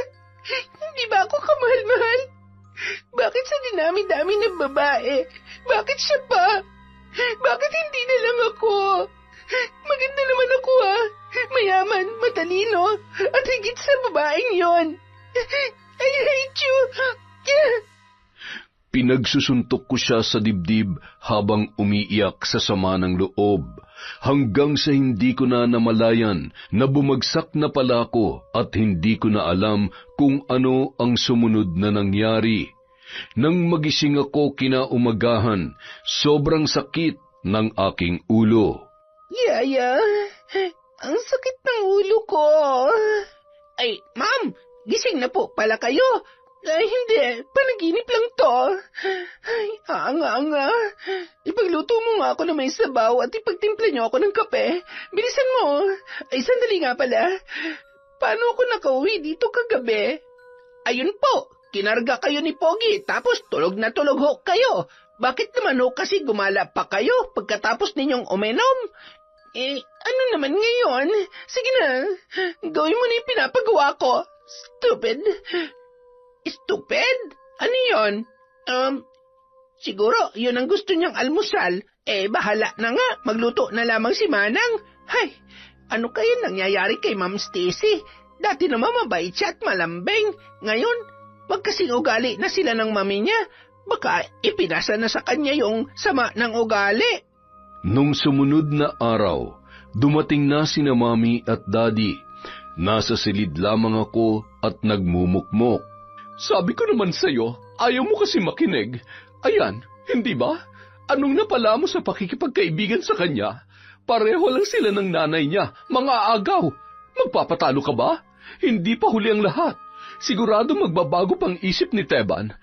Hindi ba ako kamahal-mahal? Bakit sa dinami-dami ng babae? Bakit siya pa? Bakit hindi na lang ako? Maganda naman ako, ha? Mayaman, matalino, at higit sa babaeng yon. I hate you. Pinagsusuntok ko siya sa dibdib habang umiiyak sa sama ng loob, hanggang sa hindi ko na namalayan na bumagsak na pala ako at hindi ko na alam kung ano ang sumunod na nangyari. Nang magising ako kinaumagahan, sobrang sakit ng aking ulo. Yaya, ang sakit ng ulo ko. Ay, ma'am, gising na po pala kayo. Ay, hindi. Panaginip lang to. Ay, anga. Ipagluto mo nga ako na may sabaw at ipagtimpla niyo ako ng kape. Bilisan mo. Ay, sandali nga pala. Paano ako nakauwi dito kagabi? Ayun po, kinarga kayo ni Pogi tapos tulog na tulog ho kayo. Bakit naman ho kasi gumala pa kayo pagkatapos ninyong uminom? Ano naman ngayon? Sige na, gawin mo na yung pinapagawa ko. Stupid. Stupid? Ano yun? Siguro, yun ang gusto niyang almusal. Bahala na nga. Magluto na lamang si Manang. Hay, ano kaya nangyayari kay Ma'am Stacy? Dati naman mabait siya at malambing. Ngayon, magkasing ugali na sila ng mami niya. Baka ipinasa na sa kanya yung sama ng ugali. Nung sumunod na araw, dumating na sina Mami at Daddy. Nasa silid lamang ako at nagmumukmok. Sabi ko naman sa'yo, ayaw mo kasi makinig. Ayan, hindi ba? Anong napala mo sa pakikipagkaibigan sa kanya? Pareho lang sila ng nanay niya, mga agaw. Magpapatalo ka ba? Hindi pa huli ang lahat. Sigurado magbabago pang isip ni Teban.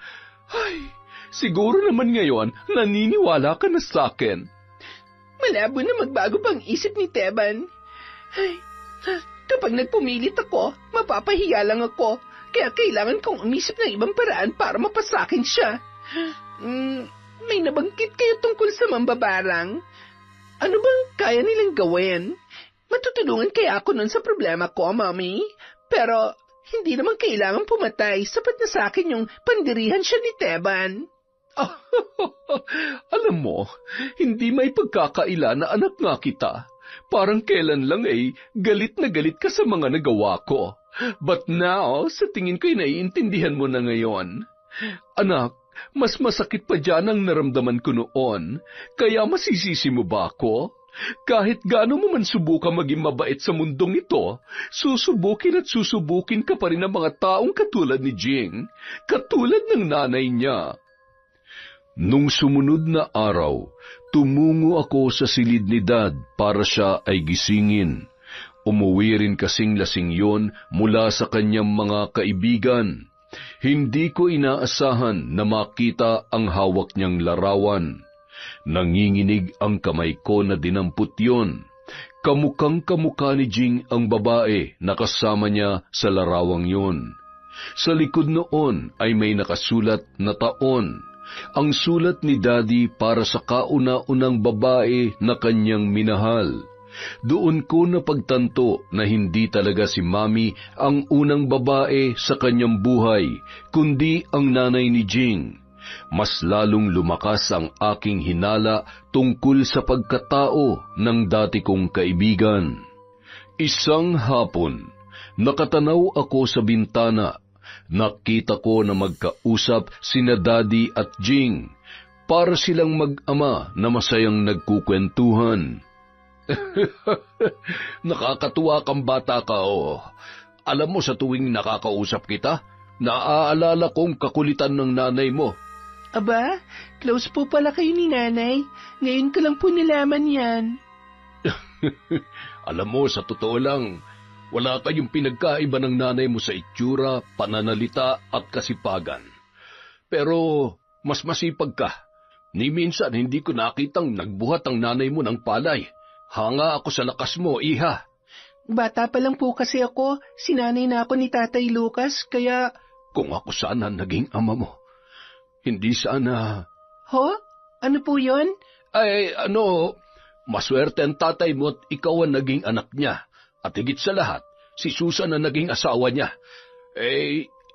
Ay, siguro naman ngayon naniniwala ka na sa akin. Malabo na magbago pang isip ni Teban. Ay, kapag nagpumilit ako, mapapahiya lang ako. Kaya kailangan kong umisip ng ibang paraan para mapasakin siya. May nabangkit kayo tungkol sa mambabarang? Ano bang kaya nilang gawin? Matutulungan kaya ako nun sa problema ko, Mommy? Pero hindi naman kailangan pumatay. Sapat na sa akin yung pandirihan siya ni Teban. Alam mo, hindi may pagkakaila na anak nga kita. Parang kailan lang galit na galit ka sa mga nagawa ko. But now, sa tingin ko'y naiintindihan mo na ngayon. Anak, mas masakit pa dyan ang naramdaman ko noon. Kaya masisisi mo ba ako? Kahit gaano mo man subukan maging mabait sa mundong ito, susubukin at susubukin ka pa rin ng mga taong katulad ni Jing, katulad ng nanay niya. Nung sumunod na araw, tumungo ako sa silid ni Dad para siya ay gisingin. Umuwi rin kasing lasing yon mula sa kanyang mga kaibigan. Hindi ko inaasahan na makita ang hawak niyang larawan. Nanginginig ang kamay ko na dinampot yon. Kamukang-kamukha ni Jing ang babae na kasama niya sa larawang yon. Sa likod noon ay may nakasulat na taon. Ang sulat ni Daddy para sa kauna-unang babae na kanyang minahal. Doon ko napagtanto na hindi talaga si Mami ang unang babae sa kanyang buhay, kundi ang nanay ni Jing. Mas lalong lumakas ang aking hinala tungkol sa pagkatao ng dati kong kaibigan. Isang hapon, nakatanaw ako sa bintana. Nakita ko na magkausap sina Daddy at Jing. Para silang mag-ama na masayang nagkukwentuhan. Nakakatuwa kang bata ka, oh. Alam mo, sa tuwing nakakausap kita, naaalala kong kakulitan ng nanay mo. Aba, close po pala kayo ni Nanay. Ngayon ko lang po nalaman yan. Alam mo, sa totoo lang, wala kayong pinagkaiba ng nanay mo sa itsura, pananalita at kasipagan. Pero mas masipag ka. Ni minsan hindi ko nakitang nagbuhat ang nanay mo ng palay. Hanga ako sa lakas mo, iha. Bata pa lang po kasi ako. Sinanay na ako ni Tatay Lucas, kaya... Kung ako sana naging ama mo, hindi sana... Ho? Ano po yon? Ay, maswerte ang tatay mo at ikaw ang naging anak niya. At higit sa lahat, si Susan ang naging asawa niya.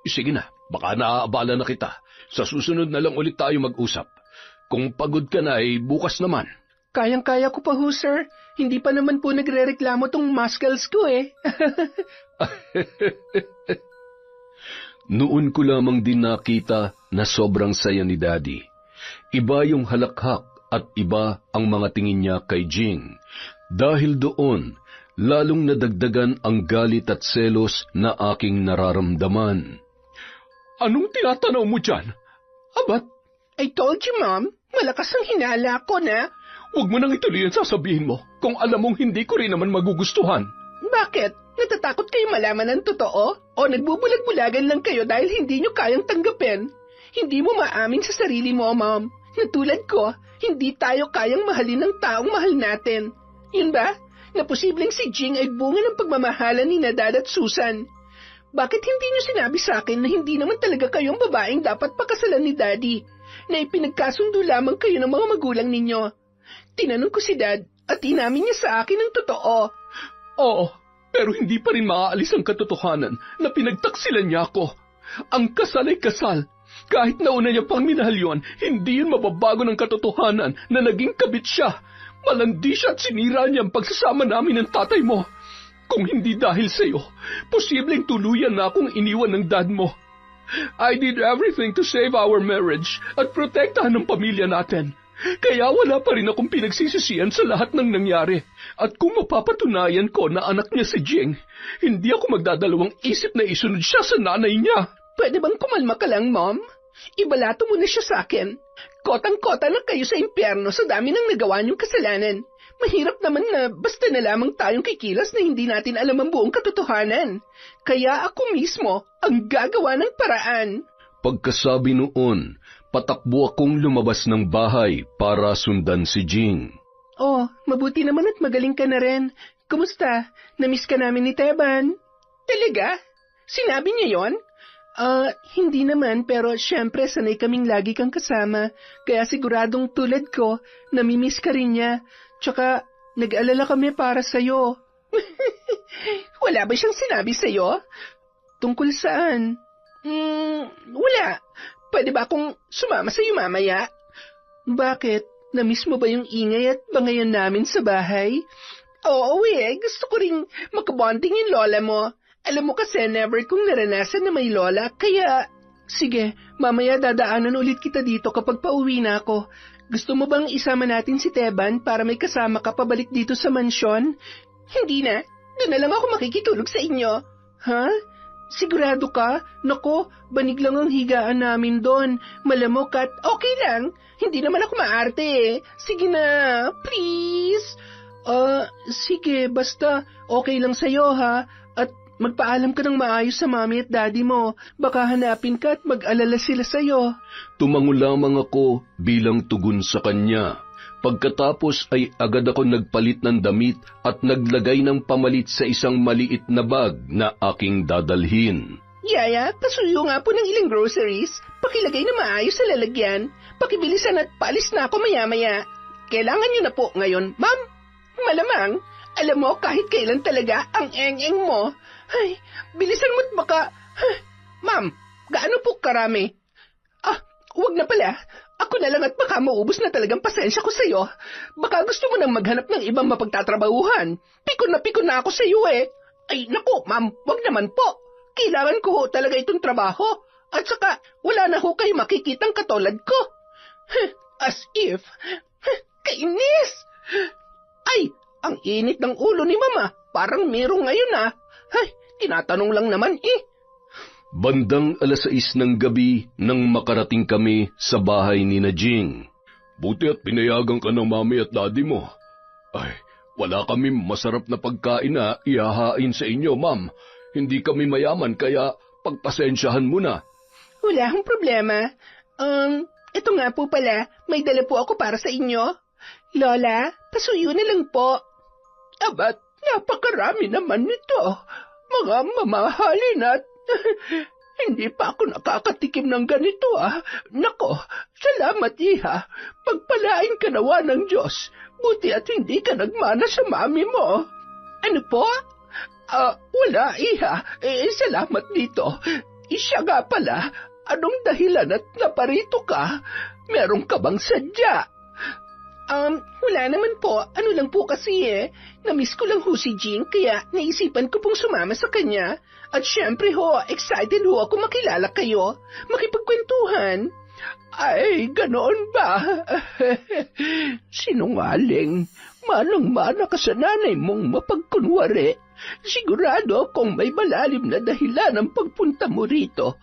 Sige na, baka naaabala na kita. Sa susunod na lang ulit tayo mag-usap. Kung pagod ka na, bukas naman. Kayang-kaya ko pa ho, sir. Hindi pa naman po nagre-reklamo tong muscles ko, eh. Noon ko lamang din nakita na sobrang saya ni Daddy. Iba yung halakhak at iba ang mga tingin niya kay Jing. Dahil doon, lalong nadagdagan ang galit at selos na aking nararamdaman. Anong tinatanaw mo dyan? Abat? I told you, Mom. Malakas ang hinala ko na. Huwag mo nang ituloy ang sasabihin mo kung alam mong hindi ko rin naman magugustuhan. Bakit? Natatakot kayo malaman ang totoo? O nagbubulag-bulagan lang kayo dahil hindi nyo kayang tanggapin? Hindi mo maamin sa sarili mo, Mom. Natulad ko, hindi tayo kayang mahalin ng taong mahal natin. Yun ba? Na posibleng si Jing ay bunga ng pagmamahalan ni Dad at Susan. Bakit hindi nyo sinabi sa akin na hindi naman talaga kayong babaeng dapat pakasalan ni Daddy? Na ipinagkasundo lamang kayo ng mga magulang ninyo? Tinanong ko si Dad at inamin niya sa akin ang totoo. Oo, pero hindi pa rin maaalis ang katotohanan na pinagtaksilan niya ako. Ang kasal ay kasal. Kahit nauna niya pang minahal yun, hindi yun mababago ng katotohanan na naging kabit siya. Malandi siya at sinira niya ang pagsasama namin ng tatay mo. Kung hindi dahil sa iyo, posibleng tuluyan na akong iniwan ng dad mo. I did everything to save our marriage at protektahan ng pamilya natin. Kaya wala pa rin akong pinagsisisihan sa lahat ng nangyari. At kung mapapatunayan ko na anak niya si Jing, hindi ako magdadalawang isip na isunod siya sa nanay niya. Pwede bang kumalma ka lang, Mom? Ibalato mo na siya sa akin. Kotang-kota na kayo sa impyerno sa dami ng nagawa niyong kasalanan. Mahirap naman na basta na lamang tayong kikilos na hindi natin alam ang buong katotohanan. Kaya ako mismo ang gagawa ng paraan. Pagkasabi noon, patakbo akong lumabas ng bahay para sundan si Jing. Oh, mabuti naman at magaling ka na rin. Kumusta? Namiss ka namin ni Teban. Talaga? Sinabi niya yon? Hindi naman, pero syempre sanay kaming lagi kang kasama. Kaya siguradong tulad ko, namimiss ka rin niya. Tsaka, nag-alala kami para sa'yo. Wala ba siyang sinabi sa'yo? Tungkol saan? Wala. Pwede ba akong sumama sa'yo mamaya? Bakit? Namiss mo ba yung ingay at bangayan namin sa bahay? Oo gusto ko rin makabonding yung lola mo. Alam mo kasi never kong naranasan na may lola, kaya... Sige, mamaya dadaanan ulit kita dito kapag pauwi na ako. Gusto mo bang isama natin si Teban para may kasama ka pabalik dito sa mansyon? Hindi na. Doon na lang ako makikitulog sa inyo. Ha? Sigurado ka? Nako, banig lang ang higaan namin doon. Malamok at okay lang. Hindi naman ako maarte eh. Sige na, please. Sige, basta okay lang sa'yo ha. At magpaalam ka ng maayos sa mami at daddy mo. Baka hanapin ka at mag-alala sila sa'yo. Tumango lamang ako bilang tugon sa kanya. Pagkatapos ay agad ako nagpalit ng damit at naglagay ng pamalit sa isang maliit na bag na aking dadalhin. Yaya, pasuyo nga po ng ilang groceries. Pakilagay na maayos sa lalagyan. Pakibilisan at palis na ako maya-maya. Kailangan nyo na po ngayon, ma'am. Malamang, alam mo kahit kailan talaga ang eng-eng mo. Ay, bilisan mo't baka... Ma'am, gaano po karami? Huwag na pala. Ako na lang at baka maubos na talagang pasensya ko sa'yo. Baka gusto mo nang maghanap ng ibang mapagtatrabahuhan. Pikon na ako sa'yo eh. Ay, naku, ma'am, wag naman po. Kailangan ko ho talaga itong trabaho. At saka, wala na ho kayo makikitang katulad ko. As if... Kainis! Ay, ang init ng ulo ni Mama. Parang merong ngayon ah. Ay, tinatanong lang naman eh. Bandang 6:00 ng gabi nang makarating kami sa bahay ni Jing. Buti at pinayagan ka ng mami at daddy mo. Ay, wala kami masarap na pagkain na ihahain sa inyo, ma'am. Hindi kami mayaman kaya pagpasensyahan mo na. Wala akong problema. Ito nga po pala, may dala po ako para sa inyo. Lola, pasuyo na lang po. Abat, napakarami naman nito. Mga mamahalin at... Hindi pa ako nakakatikim ng ganito ah. Nako, salamat iha. Pagpalain ka nawa ng Diyos. Buti at hindi ka nagmana sa mami mo. Ano po? Wala iha. Salamat dito. Siya nga pala. Anong dahilan at naparito ka? Meron ka bang sadya? Wala naman po. Ano lang po kasi Namiss ko lang ho si Jing, kaya naisipan ko pong sumama sa kanya. At syempre ho, excited ho ako makilala kayo. Makipagkwentuhan. Ay, ganoon ba? Sinungaling. Manang-mana ka sa nanay mong mapagkunwari. Sigurado kung may malalim na dahilan ang pagpunta mo rito.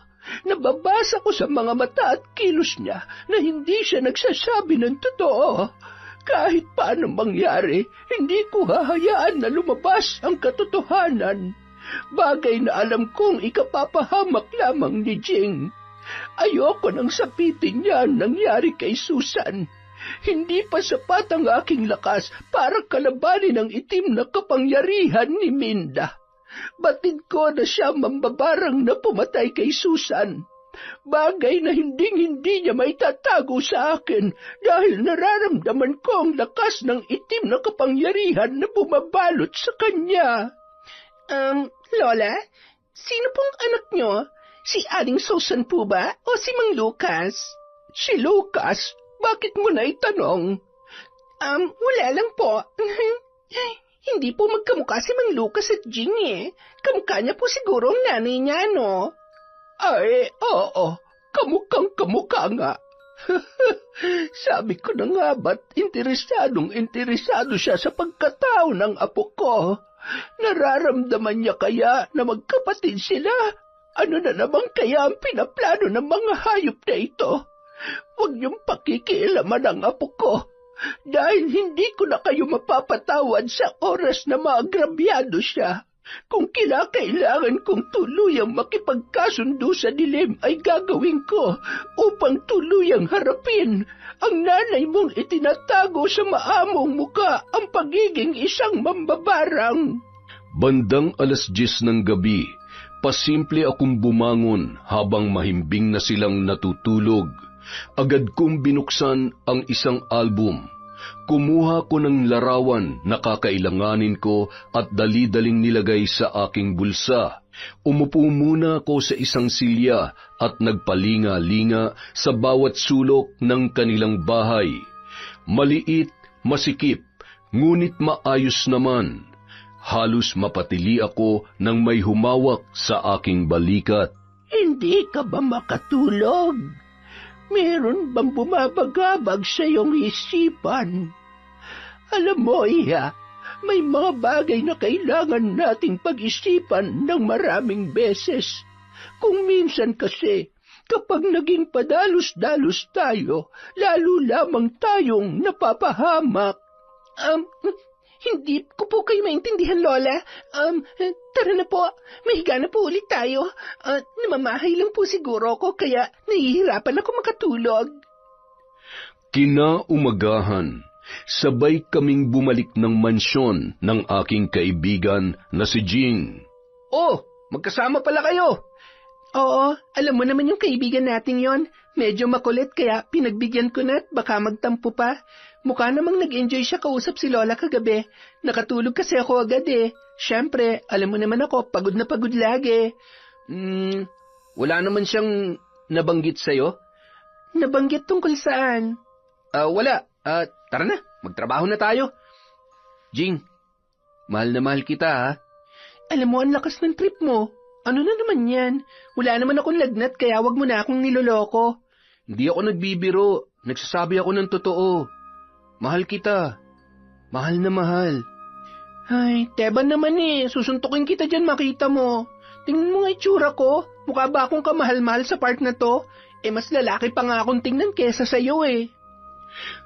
Nababasa ko sa mga mata at kilos niya na hindi siya nagsasabi ng totoo. Kahit paano mangyari, hindi ko hahayaan na lumabas ang katotohanan. Bagay na alam kong ikapapahamak lamang ni Jing. Ayoko nang sapitin niya ang nangyari kay Susan. Hindi pa sapat ang aking lakas para kalabanin ang itim na kapangyarihan ni Minda. Batid ko na siya mambabarang na pumatay kay Susan. Bagay na hindi niya may tatago sa akin dahil nararamdaman ko ang lakas ng itim na kapangyarihan na bumabalot sa kanya. Lola, sino pong anak nyo? Si Aling Susan po ba o si Mang Lucas? Si Lucas? Bakit mo na itanong? Wala lang po. Hindi po magkamukha si Mang Lucas at Jing Kamukha niya po siguro ang nanay niya, no? Ay, oo. Kamukhang-kamukha nga. Sabi ko na nga ba't interesado siya sa pagkatao ng apo ko. Nararamdaman niya kaya na magkapatid sila? Ano na naman kaya ang pinaplano ng mga hayop na ito? Huwag niyong pakikialaman ang apo ko. Dahil hindi ko na kayo mapapatawad sa oras na maagrabyado siya. Kung kinakailangan kong tuluyang makipagkasundo sa dilim ay gagawin ko upang tuluyang harapin ang nanay mong itinatago sa maamong muka ang pagiging isang mambabarang. Bandang 10:00 ng gabi, pasimple akong bumangon habang mahimbing na silang natutulog. Agad kong binuksan ang isang album. Kumuha ko ng larawan na kakailanganin ko at dali-daling nilagay sa aking bulsa. Umupo muna ako sa isang silya at nagpalinga-linga sa bawat sulok ng kanilang bahay. Maliit, masikip, ngunit maayos naman. Halos mapatili ako nang may humawak sa aking balikat. Hindi ka ba makatulog? Meron bang bumabagabag sa iyong isipan? Alam mo, Iha, may mga bagay na kailangan nating pag-isipan ng maraming beses. Kung minsan kasi, kapag naging padalos-dalos tayo, lalo lamang tayong napapahamak. Hindi ko po kayo maintindihan, Lola. Tara na po. Mahiga na po ulit tayo. Namamahay lang po siguro ako, kaya nahihirapan ako makatulog. Kinaumagahan, sabay kaming bumalik ng mansyon ng aking kaibigan na si Jing. Oh, magkasama pala kayo. Oo, alam mo naman yung kaibigan nating yon. Medyo makulit kaya pinagbigyan ko na at baka magtampo pa. Mukha namang nag-enjoy siya kausap si Lola kagabi. Nakatulog kasi ako agad eh. Siyempre, alam mo naman ako, pagod na pagod lagi. Wala naman siyang nabanggit sa'yo? Nabanggit tungkol saan? Wala. Tara na, magtrabaho na tayo. Jing, mahal na mahal kita ha. Alam mo, ang lakas ng trip mo. Ano na naman yan? Wala naman akong lagnat kaya wag mo na akong niloloko. Hindi ako nagbibiro. Nagsasabi ako ng totoo. Mahal kita. Mahal na mahal. Ay, Teban naman eh. Susuntukin kita dyan makita mo. Tingnan mo nga itsura ko. Mukha ba akong kamahal-mahal sa part na to? Mas lalaki pa nga akong tingnan kesa sa'yo eh.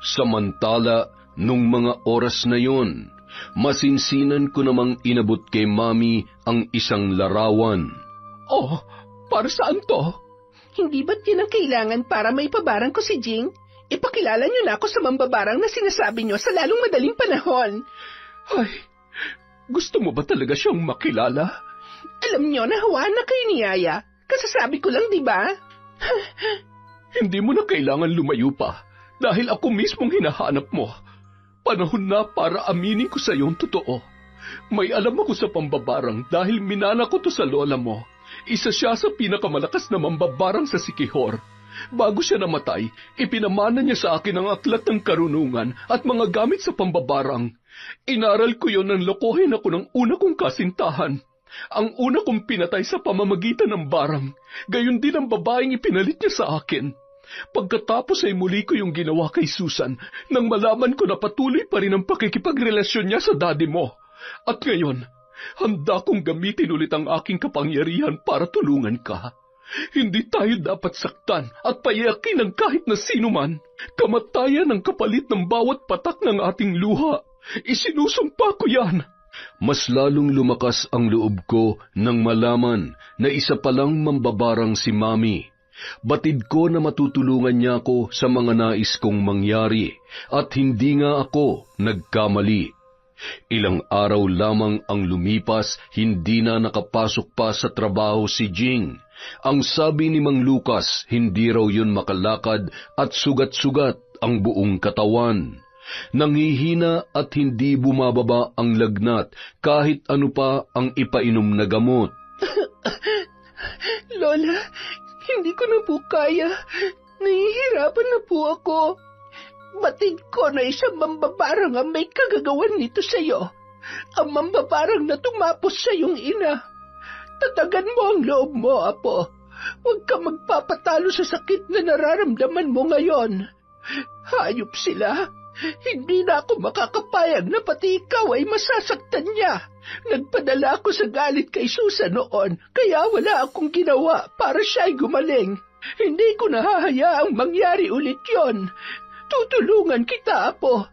Samantala, nung mga oras na yon, masinsinan ko namang inabot kay Mami ang isang larawan. Oh, para saan to? Hindi ba't yun ang kailangan para maipabarang ko si Jing? Ipakilala niyo na ako sa mambabarang na sinasabi niyo sa lalong madaling panahon. Ay, gusto mo ba talaga siyang makilala? Alam niyo, nahawa na kayo ni Yaya. Kasasabi ko lang, di ba? Hindi mo na kailangan lumayo pa dahil ako mismong hinahanap mo. Panahon na para aminin ko sa iyong totoo. May alam ako sa pambabarang dahil minana ko to sa lola mo. Isa siya sa pinakamalakas na mambabarang sa Sikihor. Bago siya namatay, ipinamana niya sa akin ang aklat ng karunungan at mga gamit sa pambabarang. Inaral ko yon nang lokohin ako ng una kong kasintahan. Ang una kong pinatay sa pamamagitan ng barang, gayon din ang babaeng ipinalit niya sa akin. Pagkatapos ay muli ko yung ginawa kay Susan nang malaman ko na patuloy pa rin ang pakikipagrelasyon niya sa daddy mo. At ngayon, handa kong gamitin ulit ang aking kapangyarihan para tulungan ka. Hindi tayo dapat saktan at payakin ng kahit na sino man. Kamatayan ang kapalit ng bawat patak ng ating luha. Isinusumpa ko yan. Mas lalong lumakas ang loob ko nang malaman na isa palang mambabarang si Mami. Batid ko na matutulungan niya ako sa mga nais kong mangyari at hindi nga ako nagkamali. Ilang araw lamang ang lumipas, hindi na nakapasok pa sa trabaho si Jing. Ang sabi ni Mang Lucas, hindi raw yun makalakad at sugat-sugat ang buong katawan. Nanghihina at hindi bumababa ang lagnat kahit ano pa ang ipainom na gamot. Lola, hindi ko na po kaya. Nahihirapan na po ako. Batid ko na isang mambabarang ang may kagagawan nito sa iyo. Ang mambabarang na tumapos sa iyong ina. Tatagan mo ang loob mo, Apo. Huwag ka magpapatalo sa sakit na nararamdaman mo ngayon. Hayop sila. Hindi na ako makakapayag na pati ikaw ay masasaktan niya. Nagpadala ako sa galit kay Susan noon, kaya wala akong ginawa para siya ay gumaling. Hindi ko nahahayaang mangyari ulit yon. Tutulungan kita, Apo.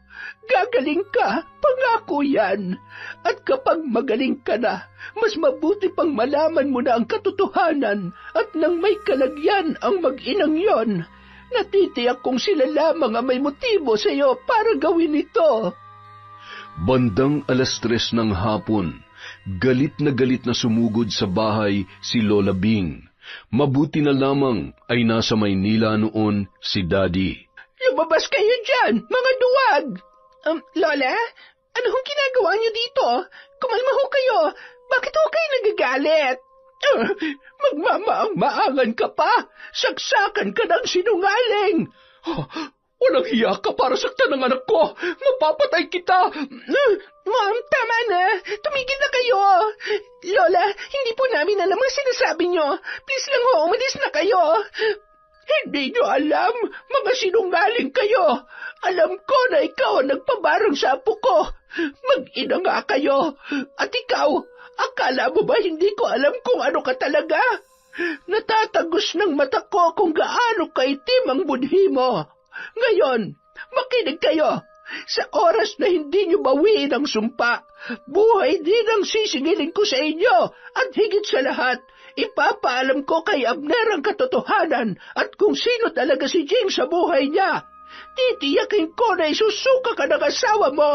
Gagaling ka, pangako yan. At kapag magaling ka na, mas mabuti pang malaman mo na ang katotohanan at nang may kalagyan ang mag-inang yon. Natitiyak kong sila lamang ang may motibo sa iyo para gawin ito. Bandang 3:00 ng hapon, galit na sumugod sa bahay si Lola Bing. Mabuti na lamang ay nasa Maynila noon si Daddy. Lumabas kayo dyan, mga duwag! Lola, ano hong ginagawa niyo dito? Kumalma ho kayo. Bakit ho kayo nagagalit? Magmamaang-maangan ka pa. Saksakan ka ng sinungaling. Walang hiya ka para saktan ng anak ko. Mapapatay kita. Ma'am, tama na. Tumigil na kayo. Lola, hindi po namin alam ang sinasabi niyo. Please lang ho, umalis na kayo. Hindi niyo alam, mga sinungaling kayo. Alam ko na ikaw ang nagpabarang sa apo ko. Mag-ina nga kayo. At ikaw, akala mo ba hindi ko alam kung ano ka talaga? Natatagos ng mata ko kung gaano kaitim ang budhi mo. Ngayon, makinig kayo. Sa oras na hindi niyo bawiin ang sumpa, buhay din ang sisingilin ko sa inyo. At higit sa lahat, ipapaalam ko kay Abner ang katotohanan at kung sino talaga si Jing sa buhay niya. Titiyakin ko na isusuka ka ng asawa mo.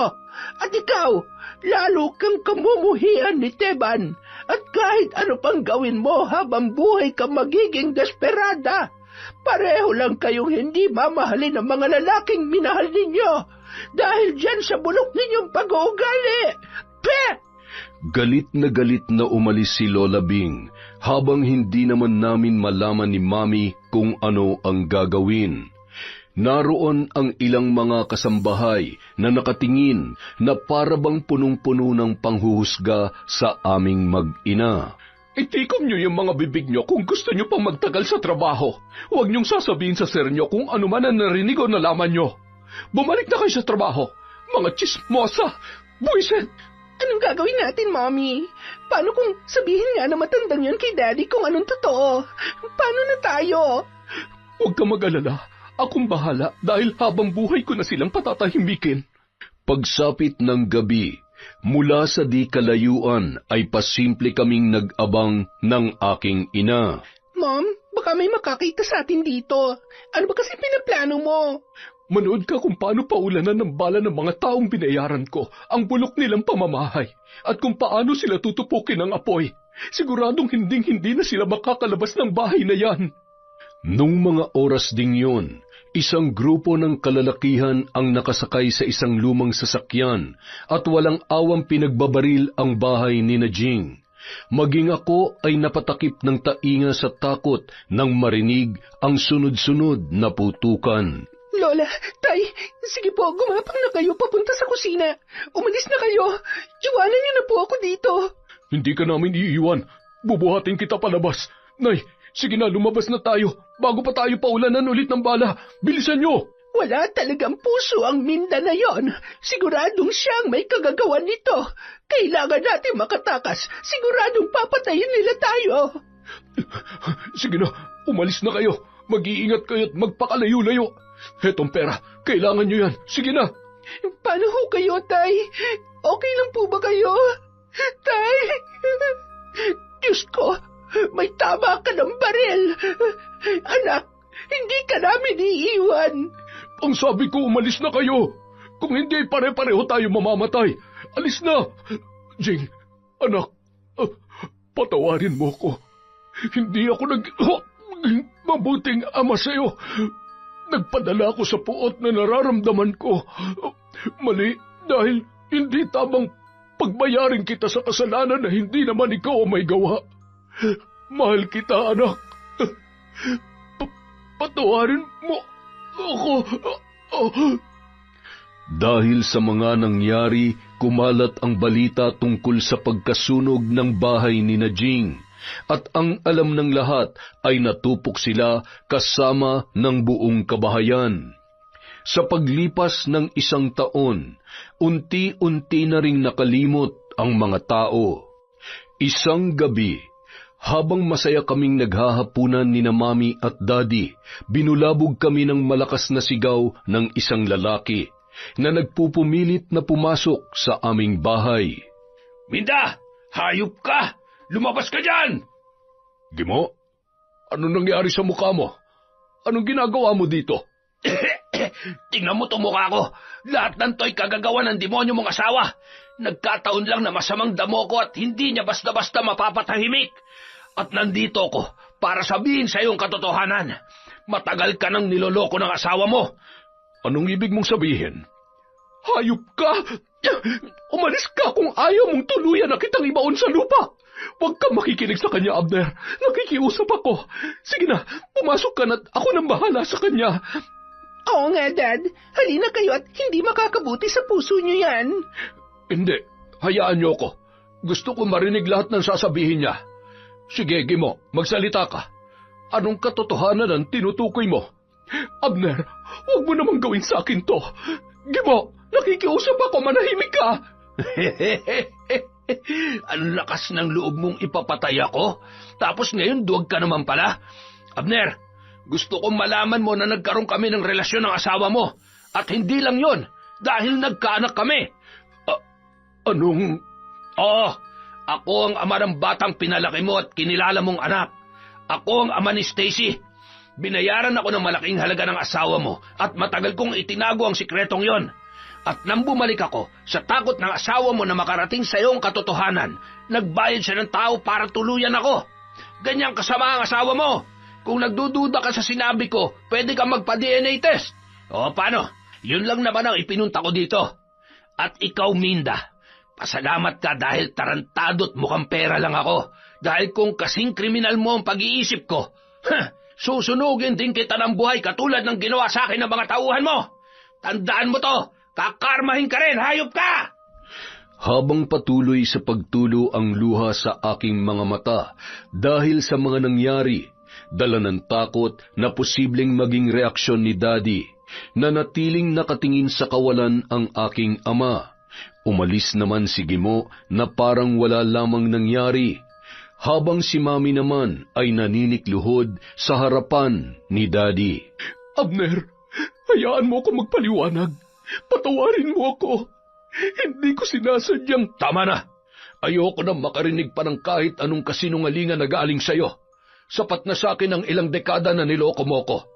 At ikaw, lalo kang kamumuhian ni Teban. At kahit ano pang gawin mo habang buhay ka magiging desperada. Pareho lang kayong hindi mamahalin ng mga lalaking minahal ninyo. Dahil dyan sa bulok ninyong pag-uugali. Peh! Galit na umalis si Lola Bing habang hindi naman namin malaman ni Mami kung ano ang gagawin. Naroon ang ilang mga kasambahay na nakatingin na parabang punong-puno ng panghuhusga sa aming mag-ina. Itikom niyo yung mga bibig niyo kung gusto niyo pang magtagal sa trabaho. Huwag niyong sasabihin sa sir niyo kung ano man ang narinig o nalaman niyo. Bumalik na kayo sa trabaho, mga chismosa, buwisit! Anong gagawin natin, Mommy? Paano kung sabihin nga na matandang yun kay Daddy kung anong totoo? Paano na tayo? Huwag ka mag-alala. Akong bahala dahil habang buhay ko na silang patatahimikin. Pagsapit ng gabi, mula sa di kalayuan ay pasimple kaming nag-abang ng aking ina. Mom, baka may makakita sa atin dito. Ano ba kasi pinaplano mo? Manood ka kung paano paulanan ng bala ng mga taong binayaran ko ang bulok nilang pamamahay at kung paano sila tutupukin ng apoy. Siguradong hinding-hindi na sila makakalabas ng bahay na yan. Nung mga oras ding yun, isang grupo ng kalalakihan ang nakasakay sa isang lumang sasakyan at walang awang pinagbabaril ang bahay ni Jing. Maging ako ay napatakip ng tainga sa takot nang marinig ang sunod-sunod na putukan. Lola, Tay, sige po, gumapang na kayo papunta sa kusina. Umalis na kayo. Iwanan niyo na po ako dito. Hindi ka namin iiwan. Bubuhatin kita palabas. Nay, sige na, lumabas na tayo. Bago pa tayo paulanan ulit ng bala. Bilisan niyo! Wala talagang puso ang Minda na yon. Siguradong siyang may kagagawan nito. Kailangan natin makatakas. Siguradong papatayin nila tayo. Sige na, umalis na kayo. Mag-iingat kayo at magpakalayo-layo. Hetong pera, kailangan nyo yan. Sige na. Paano ho kayo, Tay? Okay lang po ba kayo? Tay! Diyos ko, may tama ka ng baril. Anak, hindi ka namin iiwan. Ang sabi ko, umalis na kayo. Kung hindi, pare-pareho tayo mamamatay. Alis na. Jing, anak, patawarin mo ko. Hindi ako mabuting ama sa'yo. Nagpadala ako sa puot na nararamdaman ko. Mali dahil hindi tamang pagbayarin kita sa kasalanan na hindi naman ikaw ang may gawa. Mahal kita, anak. Patawarin mo ako. Dahil sa mga nangyari, kumalat ang balita tungkol sa pagkasunog ng bahay ni Jing. At ang alam ng lahat ay natupok sila kasama ng buong kabahayan. Sa paglipas ng 1 taon, unti-unti na ring nakalimot ang mga tao. Isang gabi, Habang masaya kaming naghahapunan ni na Mami at Daddy, binulabog kami ng malakas na sigaw ng isang lalaki na nagpupumilit na pumasok sa aming bahay. Minda! Hayop ka! Lumabas ka dyan! Gimo, ano nangyari sa mukha mo? Anong ginagawa mo dito? Tingnan mo itong mukha ko. Lahat ng to'y kagagawa ng demonyo mong asawa. Nagkataon lang na masamang damo ko at hindi niya basta-basta mapapatahimik. At nandito ako para sabihin sa iyong katotohanan. Matagal ka nang niloloko ng asawa mo. Anong ibig mong sabihin? Hayop ka! Umalis ka kung ayaw mong tuluyan na kitang ibaon sa lupa. Huwag kang makikinig sa kanya, Abner. Nakikiusap ako. Sige na, pumasok ka na't ako nang bahala sa kanya. Oo nga, Dad. Halina kayo at hindi makakabuti sa puso niyo yan. Hindi, hayaan niyo ako. Gusto ko marinig lahat ng sasabihin niya. Sige, Gimo, magsalita ka. Anong katotohanan ang tinutukoy mo? Abner, huwag mo namang gawin sa akin to. Gimo, nakikiusap ako, manahimik ka. Ang lakas ng loob mong ipapatay ako, tapos ngayon duwag ka naman pala. Abner, gusto kong malaman mo na nagkaroon kami ng relasyon ng asawa mo. At hindi lang yon, dahil nagkaanak kami. Anong... Oo, ako ang ama ng batang pinalaki mo at kinilala mong anak. Ako ang ama ni Stacy. Binayaran ako ng malaking halaga ng asawa mo at matagal kong itinago ang sikretong yon. At nang bumalik ako, sa takot ng asawa mo na makarating sa iyong katotohanan, nagbayad siya ng tao para tuluyan ako. Ganyang kasama ang asawa mo. Kung nagdududa ka sa sinabi ko, pwede kang magpa-DNA test. O paano? Yun lang naman ang ipinunta ko dito. At ikaw, Minda, pasalamat ka dahil tarantado at mukhang pera lang ako. Dahil kung kasing kriminal mo ang pag-iisip ko, susunugin din kita ng buhay katulad ng ginawa sa akin ng mga tauhan mo. Tandaan mo to, kakarmahin ka rin, hayop ka! Habang patuloy sa pagtulo ang luha sa aking mga mata dahil sa mga nangyari, dala ng takot na posibleng maging reaksyon ni Daddy, na natiling nakatingin sa kawalan ang aking ama. Umalis naman si Gimo na parang wala lamang nangyari, habang si Mami naman ay naninikluhod sa harapan ni Daddy. Abner, hayaan mo ako magpaliwanag. Patawarin mo ako. Hindi ko sinasadyang... Tama na. Ayoko na makarinig pa ng kahit anong kasinungalingan na galing sa'yo. Sapat na sa akin ang ilang dekada na niloko mo ko.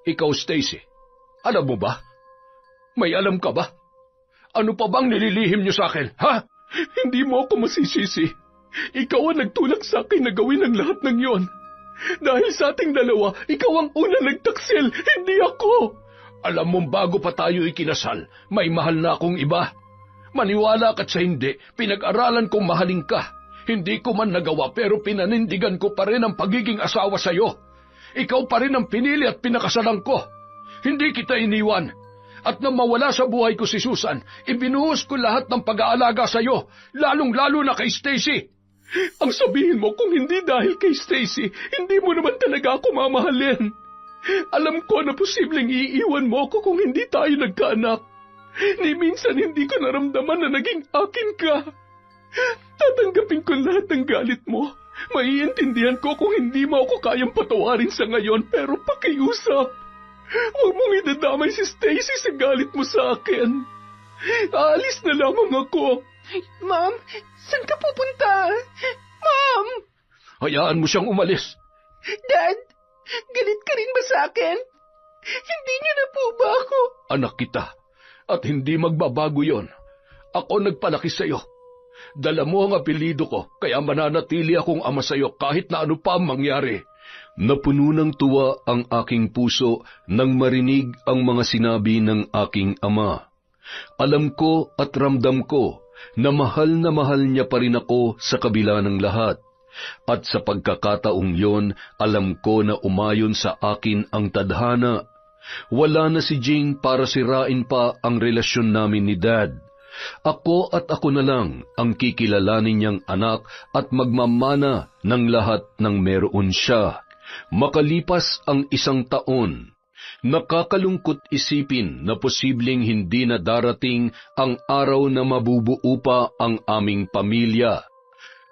Ikaw, Stacy, alam mo ba? May alam ka ba? Ano pa bang nililihim niyo sa akin, ha? Hindi mo ako masisisi. Ikaw ang nagtulak sa akin na gawin ang lahat ng yon. Dahil sa ating dalawa, ikaw ang unang nagtaksil, hindi ako. Alam mong bago pa tayo ikinasal, may mahal na akong iba. Maniwala ka't sa hindi, pinag-aralan kong mahalin ka. Hindi ko man nagawa pero pinanindigan ko pa rin ang pagiging asawa sa'yo. Ikaw pa rin ang pinili at pinakasalan ko. Hindi kita iniwan. At nang mawala sa buhay ko si Susan, ibinuhos ko lahat ng pag-aalaga sa'yo, lalong-lalo na kay Stacy. Ang sabihin mo kung hindi dahil kay Stacy, hindi mo naman talaga ako mamahalin. Alam ko na posibleng iiwan mo ako kung hindi tayo nagkaanak. Ni minsan hindi ko naramdaman na naging akin ka. Tatanggapin ko lahat ng galit mo. Maiintindihan ko kung hindi mo ako kayang patawarin sa ngayon, pero pakiusap. Huwag mong idadamay si Stacy sa galit mo sa akin. Aalis na lamang ako. Ma'am, saan ka pupunta? Ma'am! Hayaan mo siyang umalis. Dad, galit ka rin ba sa akin? Hindi niyo na po ba ako? Anak kita, at hindi magbabago yon. Ako nagpalaki sa'yo. Dala mo ang apelido ko, kaya mananatili akong ama sa'yo kahit na ano pa ang mangyari. Napuno ng tuwa ang aking puso nang marinig ang mga sinabi ng aking ama. Alam ko at ramdam ko na mahal niya pa rin ako sa kabila ng lahat. At sa pagkakataong yon, alam ko na umayon sa akin ang tadhana. Wala na si Jing para sirain pa ang relasyon namin ni Dad. Ako at ako na lang ang kikilalanin niyang anak at magmamana ng lahat ng meron siya. Makalipas ang 1 taon, nakakalungkot isipin na posibleng hindi na darating ang araw na mabubuo pa ang aming pamilya.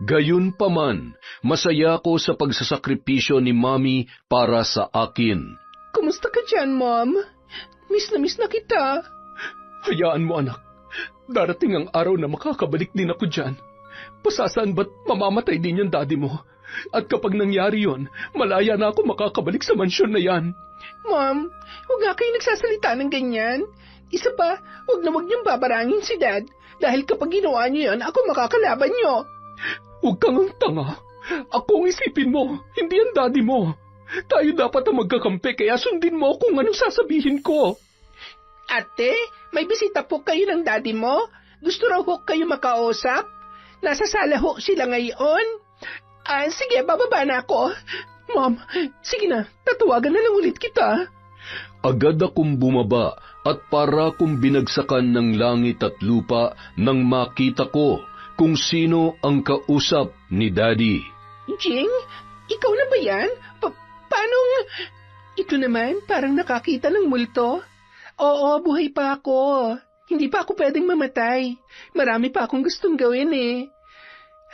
Gayunpaman, masaya ko sa pagsasakripisyo ni Mami para sa akin. Kumusta ka dyan, Mom? Miss na kita. Hayaan mo, anak. Darating ang araw na makakabalik din ako dyan. Pasasaan ba't mamamatay din yung daddy mo? At kapag nangyari yon, malaya na ako makakabalik sa mansyon na yan. Mom, huwag nga kayo nagsasalita ng ganyan. Isa pa, huwag niyong babarangin si Dad. Dahil kapag ginawa niyo yan, ako makakalaban niyo. Huwag kang ang tanga. Ako ang isipin mo, hindi ang daddy mo. Tayo dapat ang magkakampi, kaya sundin mo kung anong sasabihin ko. Ate, may bisita po kayo ng daddy mo? Gusto raw ho kayo makausap? Nasa sala ho sila ngayon? Sige, bababa na ako. Mom, sige na, tatawagan na lang ulit kita. Agad akong bumaba at para kong binagsakan ng langit at lupa nang makita ko kung sino ang kausap ni Daddy. Jing, ikaw na ba yan? Paano? Ito naman, parang nakakita ng multo. Oo, buhay pa ako. Hindi pa ako pwedeng mamatay. Marami pa akong gustong gawin eh.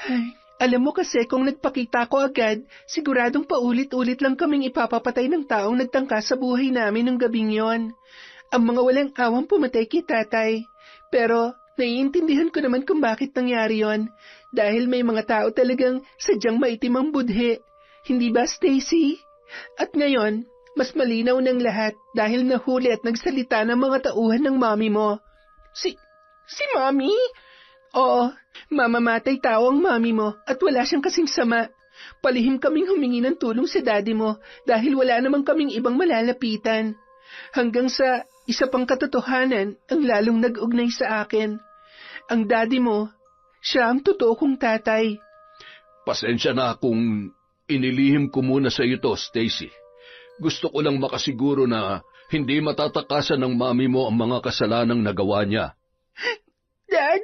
Ay, alam mo kasi kung nagpakita ko agad, siguradong paulit-ulit lang kaming ipapapatay ng taong nagtangka sa buhay namin ng gabing yon. Ang mga walang awang pumatay kay tatay. Pero naiintindihan ko naman kung bakit nangyari yon. Dahil may mga tao talagang sadyang maitim ang budhe. Hindi ba, Stacy? At ngayon, mas malinaw ng lahat dahil nahuli at nagsalita ng mga tauhan ng mami mo. Si mami? Oo, mamamatay tao ang mami mo at wala siyang kasing sama. Palihim kaming humingi ng tulong sa daddy mo dahil wala namang kaming ibang malalapitan. Hanggang sa isa pang katotohanan ang lalong nag-ugnay sa akin. Ang daddy mo, siya ang totoo kong tatay. Pasensya na kung inilihim ko muna sa iyo to, Stacy. Gusto ko lang makasiguro na hindi matatakasan ng mami mo ang mga kasalanang nagawa niya. Dad,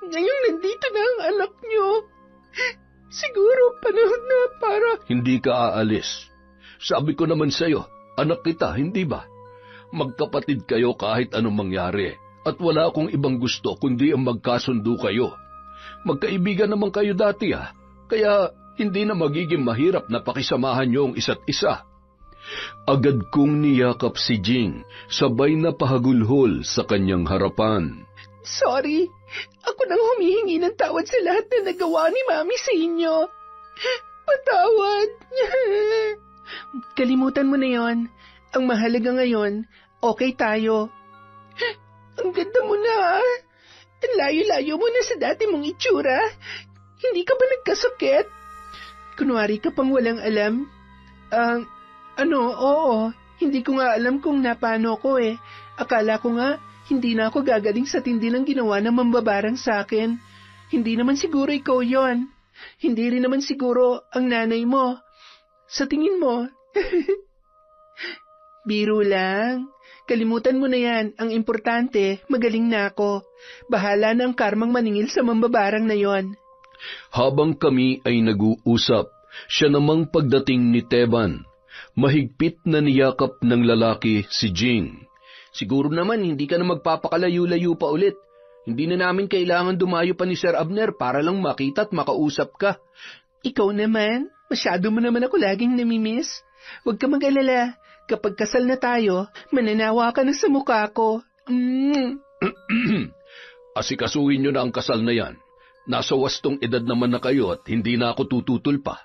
ngayong nandito na ang anak niyo. Siguro panahon na para... Hindi ka aalis. Sabi ko naman sa iyo, anak kita, hindi ba? Magkapatid kayo kahit anong mangyari. At wala akong ibang gusto kundi ang magkasundo kayo. Magkaibigan naman kayo dati kaya hindi na magiging mahirap na pakisamahan niyo ang isa't isa. Agad kong niyakap si Jing, sabay na pahagulhol sa kanyang harapan. Sorry, ako nang humihingi ng tawad sa lahat na nagawa ni Mami sa inyo. Patawad. Kalimutan mo na yon. Ang mahalaga ngayon, okay tayo. Ang ganda mo na. Ang layo-layo mo na sa dati mong itsura. Hindi ka ba nagkasakit? Kunwari ka pang walang alam. Oo. Hindi ko nga alam kung napano ko eh. Akala ko nga, hindi na ako gagaling sa tindi ng ginawa ng mambabarang sa akin. Hindi naman siguro ikaw yon. Hindi rin naman siguro ang nanay mo. Sa tingin mo. Biro lang. Kalimutan mo na yan. Ang importante, magaling na ako. Bahala na ang karmang maningil sa mambabarang na yon. Habang kami ay nag-uusap, siya namang pagdating ni Teban. Mahigpit na niyakap ng lalaki si Jing. Siguro naman hindi ka na magpapakalayo-layo pa ulit. Hindi na namin kailangan dumayo pa ni Sir Abner para lang makita at makausap ka. Ikaw naman, masyado mo naman ako laging namimiss. Huwag ka mag-alala. Kapag kasal na tayo, mananawa ka na sa mukha ko. Asikasuhin niyo na ang kasal na yan. Nasa wastong edad naman na kayo at hindi na ako tututol pa.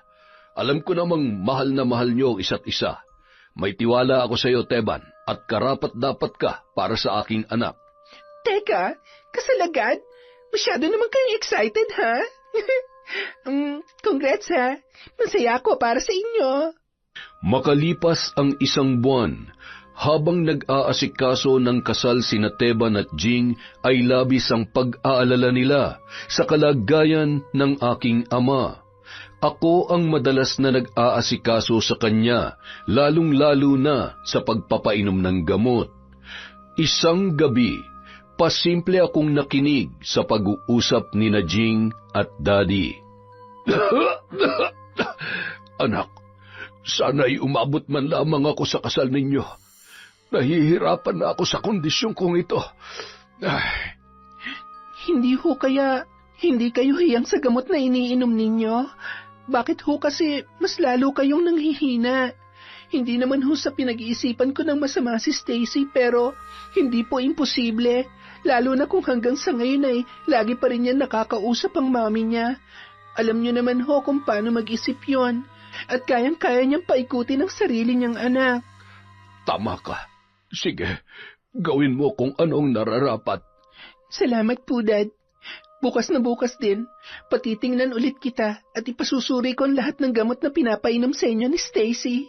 Alam ko namang mahal na mahal niyo ang isa't isa. May tiwala ako sa iyo, Teban, at karapat-dapat ka para sa aking anak. Teka, kasal agad? Masyado naman kayong excited, ha? Congrats, ha? Masaya ako para sa inyo. Makalipas ang isang buwan, habang nag-aasikaso ng kasal sina Teban at Jing, ay labis ang pag-aalala nila sa kalagayan ng aking ama. Ako ang madalas na nag-aasikaso sa kanya, lalong-lalo na sa pagpapainom ng gamot. Isang gabi, pasimple akong nakinig sa pag-uusap ni Jing at Daddy. Anak, sana'y umabot man lamang ako sa kasal ninyo. Nahihirapan na ako sa kondisyong kong ito. Hindi ho kaya Hindi kayo hiyang sa gamot na iniinom ninyo? Bakit ho kasi mas lalo kayong nanghihina? Hindi naman ho sa pinag-iisipan ko ng masama si Stacy pero hindi po imposible. Lalo na kung hanggang sa ngayon ay lagi pa rin yan nakakausap ang mami niya. Alam niyo naman ho kung paano mag-isip yon. At kayang-kaya niyang paikutin ang sarili niyang anak. Tama ka. Sige, gawin mo kung anong nararapat. Salamat po, Dad. Bukas na bukas din, patitingnan ulit kita at ipasusuri ko ang lahat ng gamot na pinapainom sa inyo ni Stacy.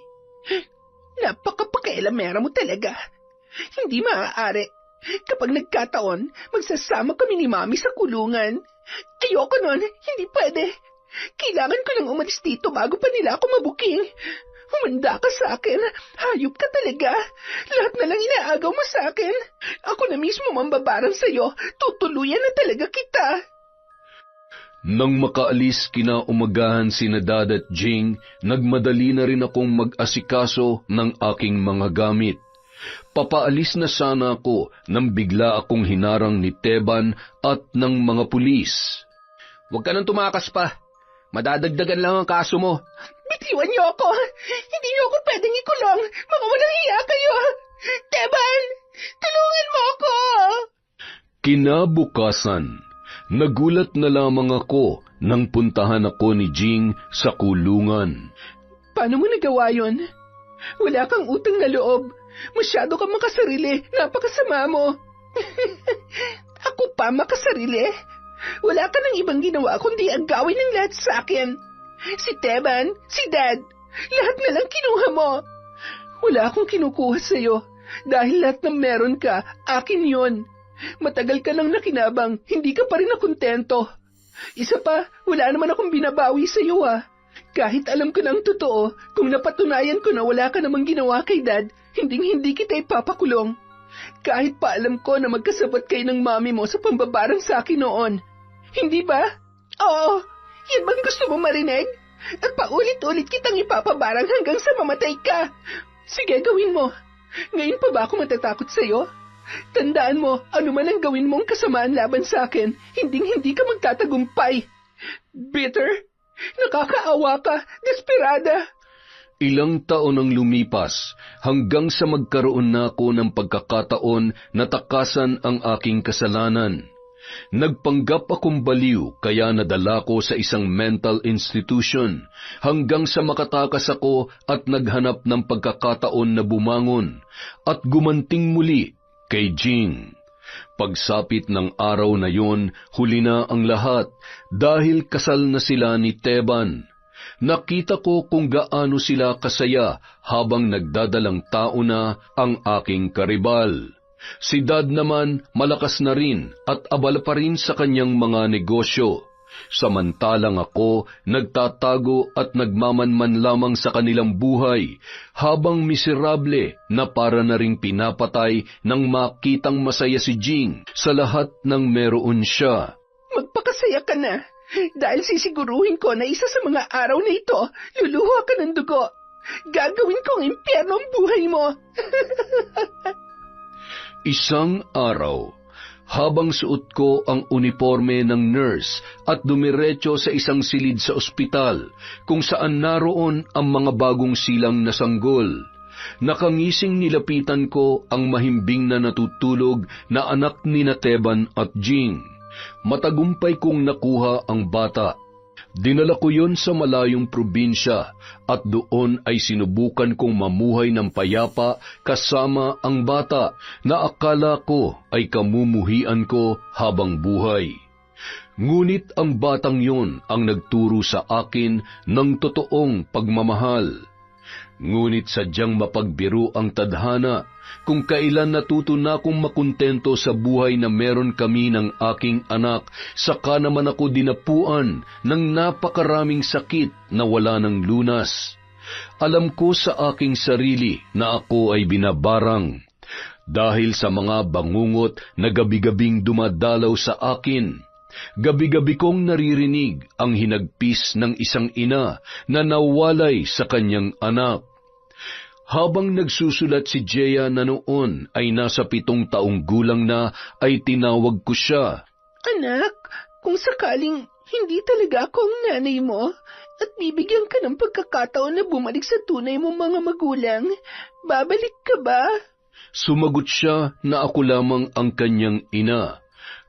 Napakapakialamera mo talaga. Hindi maaari. Kapag nagkataon, magsasama kami ni Mami sa kulungan. Ayoko nun, hindi pwede. Kailangan ko lang umalis dito bago pa nila ako mabuking. Humanda ka sa akin. Hayop ka talaga. Lahat na lang inaagaw mo sa akin. Ako na mismo mambabarang sa'yo. Tutuluyan na talaga kita. Nang makaalis kinaumagahan sina Dad at Jing, nagmadali na rin akong mag-asikaso ng aking mga gamit. Papaalis na sana ako nang bigla akong hinarang ni Teban at ng mga pulis. Huwag ka nang tumakas pa. Madadagdagan lang ang kaso mo. Bitiwan niyo ako. Hindi niyo ako pwedeng ikulong. Mga walang hiya kayo. Teban, tulungan mo ako. Kinabukasan, nagulat na lamang ako nang puntahan ako ni Jing sa kulungan. Paano mo nagawa yun? Wala kang utang na loob. Masyado kang makasarili. Napakasama mo. Ako pa makasarili? Wala ka nang ibang ginawa kundi ang gawin ng lahat sa akin. Si Teban, si Dad, lahat na lang kinuha mo. Wala akong kinukuha sa'yo dahil lahat ng meron ka, akin yon. Matagal ka nang nakinabang, hindi ka pa rin nakontento. Isa pa, wala naman akong binabawi sa'yo Kahit alam ko na ang totoo, kung napatunayan ko na wala ka namang ginawa kay Dad, hindi kita ipapakulong. Kahit pa alam ko na magkasabat kayo ng mami mo sa pambabarang sa akin noon. Hindi ba? Oo, yan bang gusto mo marinig? At paulit-ulit kitang ipapabarang hanggang sa mamatay ka. Sige, gawin mo. Ngayon pa ba ako matatakot sa'yo? Tandaan mo, ano man ang gawin mong kasamaan laban sa akin, hindi ka magtatagumpay. Bitter? Nakakaawa ka, desperada. Ilang taon ang lumipas hanggang sa magkaroon na ako ng pagkakataon na takasan ang aking kasalanan. Nagpanggap akong baliw kaya nadala ko sa isang mental institution hanggang sa makatakas ako at naghanap ng pagkakataon na bumangon at gumanting muli kay Jing. Pagsapit ng araw na yon, huli na ang lahat dahil kasal na sila ni Teban. Nakita ko kung gaano sila kasaya habang nagdadalang tao na ang aking karibal. Si Dad naman malakas na rin at abala pa rin sa kanyang mga negosyo. Samantalang ako nagtatago at nagmamanman lamang sa kanilang buhay habang miserable na para na ring pinapatay nang makitang masaya si Jing sa lahat ng meron siya. Magpakasaya ka na dahil sisiguruhin ko na isa sa mga araw na ito luluha ka ng dugo. Gagawin kong impyerno ang buhay mo. Isang araw, habang suot ko ang uniforme ng nurse at dumiretso sa isang silid sa ospital kung saan naroon ang mga bagong silang na sanggol, nakangising nilapitan ko ang mahimbing na natutulog na anak ni Teban at Jing. Matagumpay kong nakuha ang bata. Dinala ko yon sa malayong probinsya at doon ay sinubukan kong mamuhay ng payapa kasama ang bata na akala ko ay kamumuhian ko habang buhay. Ngunit ang batang yon ang nagturo sa akin ng totoong pagmamahal. Ngunit sadyang mapagbiro ang tadhana kung kailan natuto na akong makontento sa buhay na meron kami ng aking anak, saka naman ako dinapuan ng napakaraming sakit na wala ng lunas. Alam ko sa aking sarili na ako ay binabarang dahil sa mga bangungot na gabi-gabing dumadalaw sa akin. Gabi-gabi kong naririnig ang hinagpis ng isang ina na nawalay sa kanyang anak. Habang nagsusulat si Jeya na noon ay nasa 7 taong gulang na, ay tinawag ko siya. Anak, Kung sakaling hindi talaga ako ang nanay mo at bibigyan ka ng pagkakataon na bumalik sa tunay mong mga magulang, babalik ka ba? Sumagot siya na ako lamang ang kanyang ina.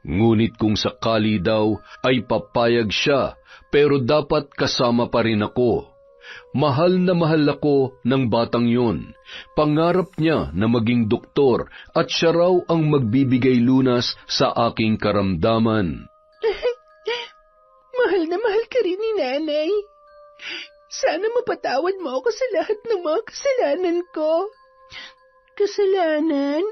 Ngunit kung sakali daw ay papayag siya, pero dapat kasama pa rin ako. Mahal na mahal ako ng batang yon. Pangarap niya na maging doktor at siya raw ang magbibigay lunas sa aking karamdaman. Mahal na mahal ka rin ni nanay. Sana mapatawad mo ako sa lahat ng mga kasalanan ko. Kasalanan?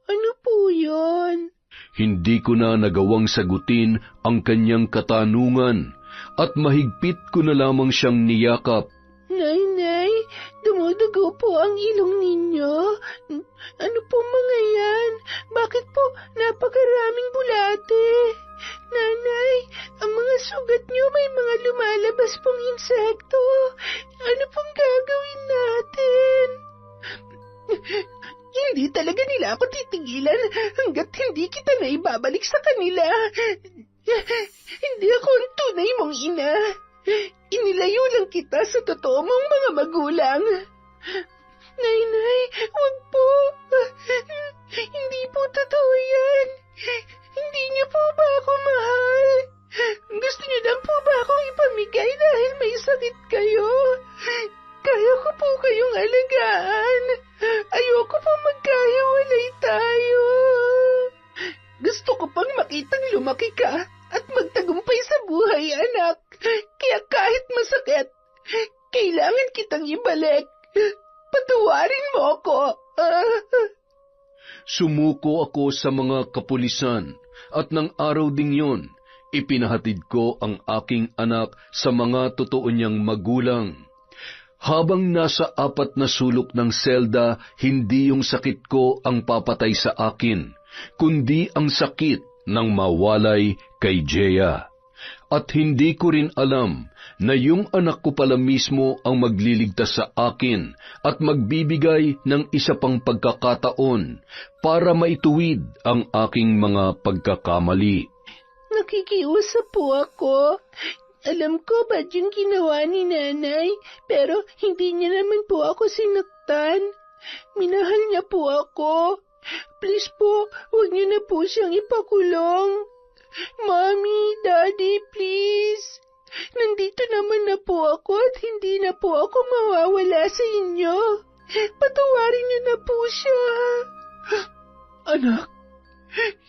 Ano po yun? Hindi ko na nagawang sagutin ang kanyang katanungan at mahigpit ko na lamang siyang niyakap. Nay, dumudugo po ang ilong ninyo. Ano po mga yan? Bakit po napakaraming bulate? Nanay, ang mga sugat niyo may mga lumalabas pong insekto. Ano pong gagawin natin? Hindi talaga nila ako titigilan hanggat hindi kita na ibabalik sa kanila. Hindi ako ang tunay mong ina. Inilayo lang kita sa totoo mong mga magulang. Nay, wag po. Hindi po totoo yan. Hindi niyo po ba ako mahal? Gusto niyo lang po ba akong ipamigay dahil may sakit kayo? Kaya ko po kayong alagaan. Ayoko po magkahiwalay tayo. Gusto ko pang makitang lumaki ka at magtagumpay sa buhay, anak. Kaya kahit masakit, kailangan kitang ibalik. Patawarin mo ako. Sumuko ako sa mga kapulisan at ng araw ding yon, ipinahatid ko ang aking anak sa mga totoo niyang magulang. Habang nasa 4 na sulok ng selda, hindi yung sakit ko ang papatay sa akin, kundi ang sakit ng mawalay kay Jeya. At hindi ko rin alam na yung anak ko pala mismo ang magliligtas sa akin at magbibigay ng isa pang pagkakataon para maituwid ang aking mga pagkakamali. Nakikiusap po ako. Alam ko ba't yung ginawa ni nanay, pero hindi niya naman po ako sinaktan. Minahal niya po ako. Please po, huwag niyo na po siyang ipakulong. Mommy, Daddy, please. Nandito naman na po ako at hindi na po ako mawawala sa inyo. Patawarin niyo na po siya. Anak,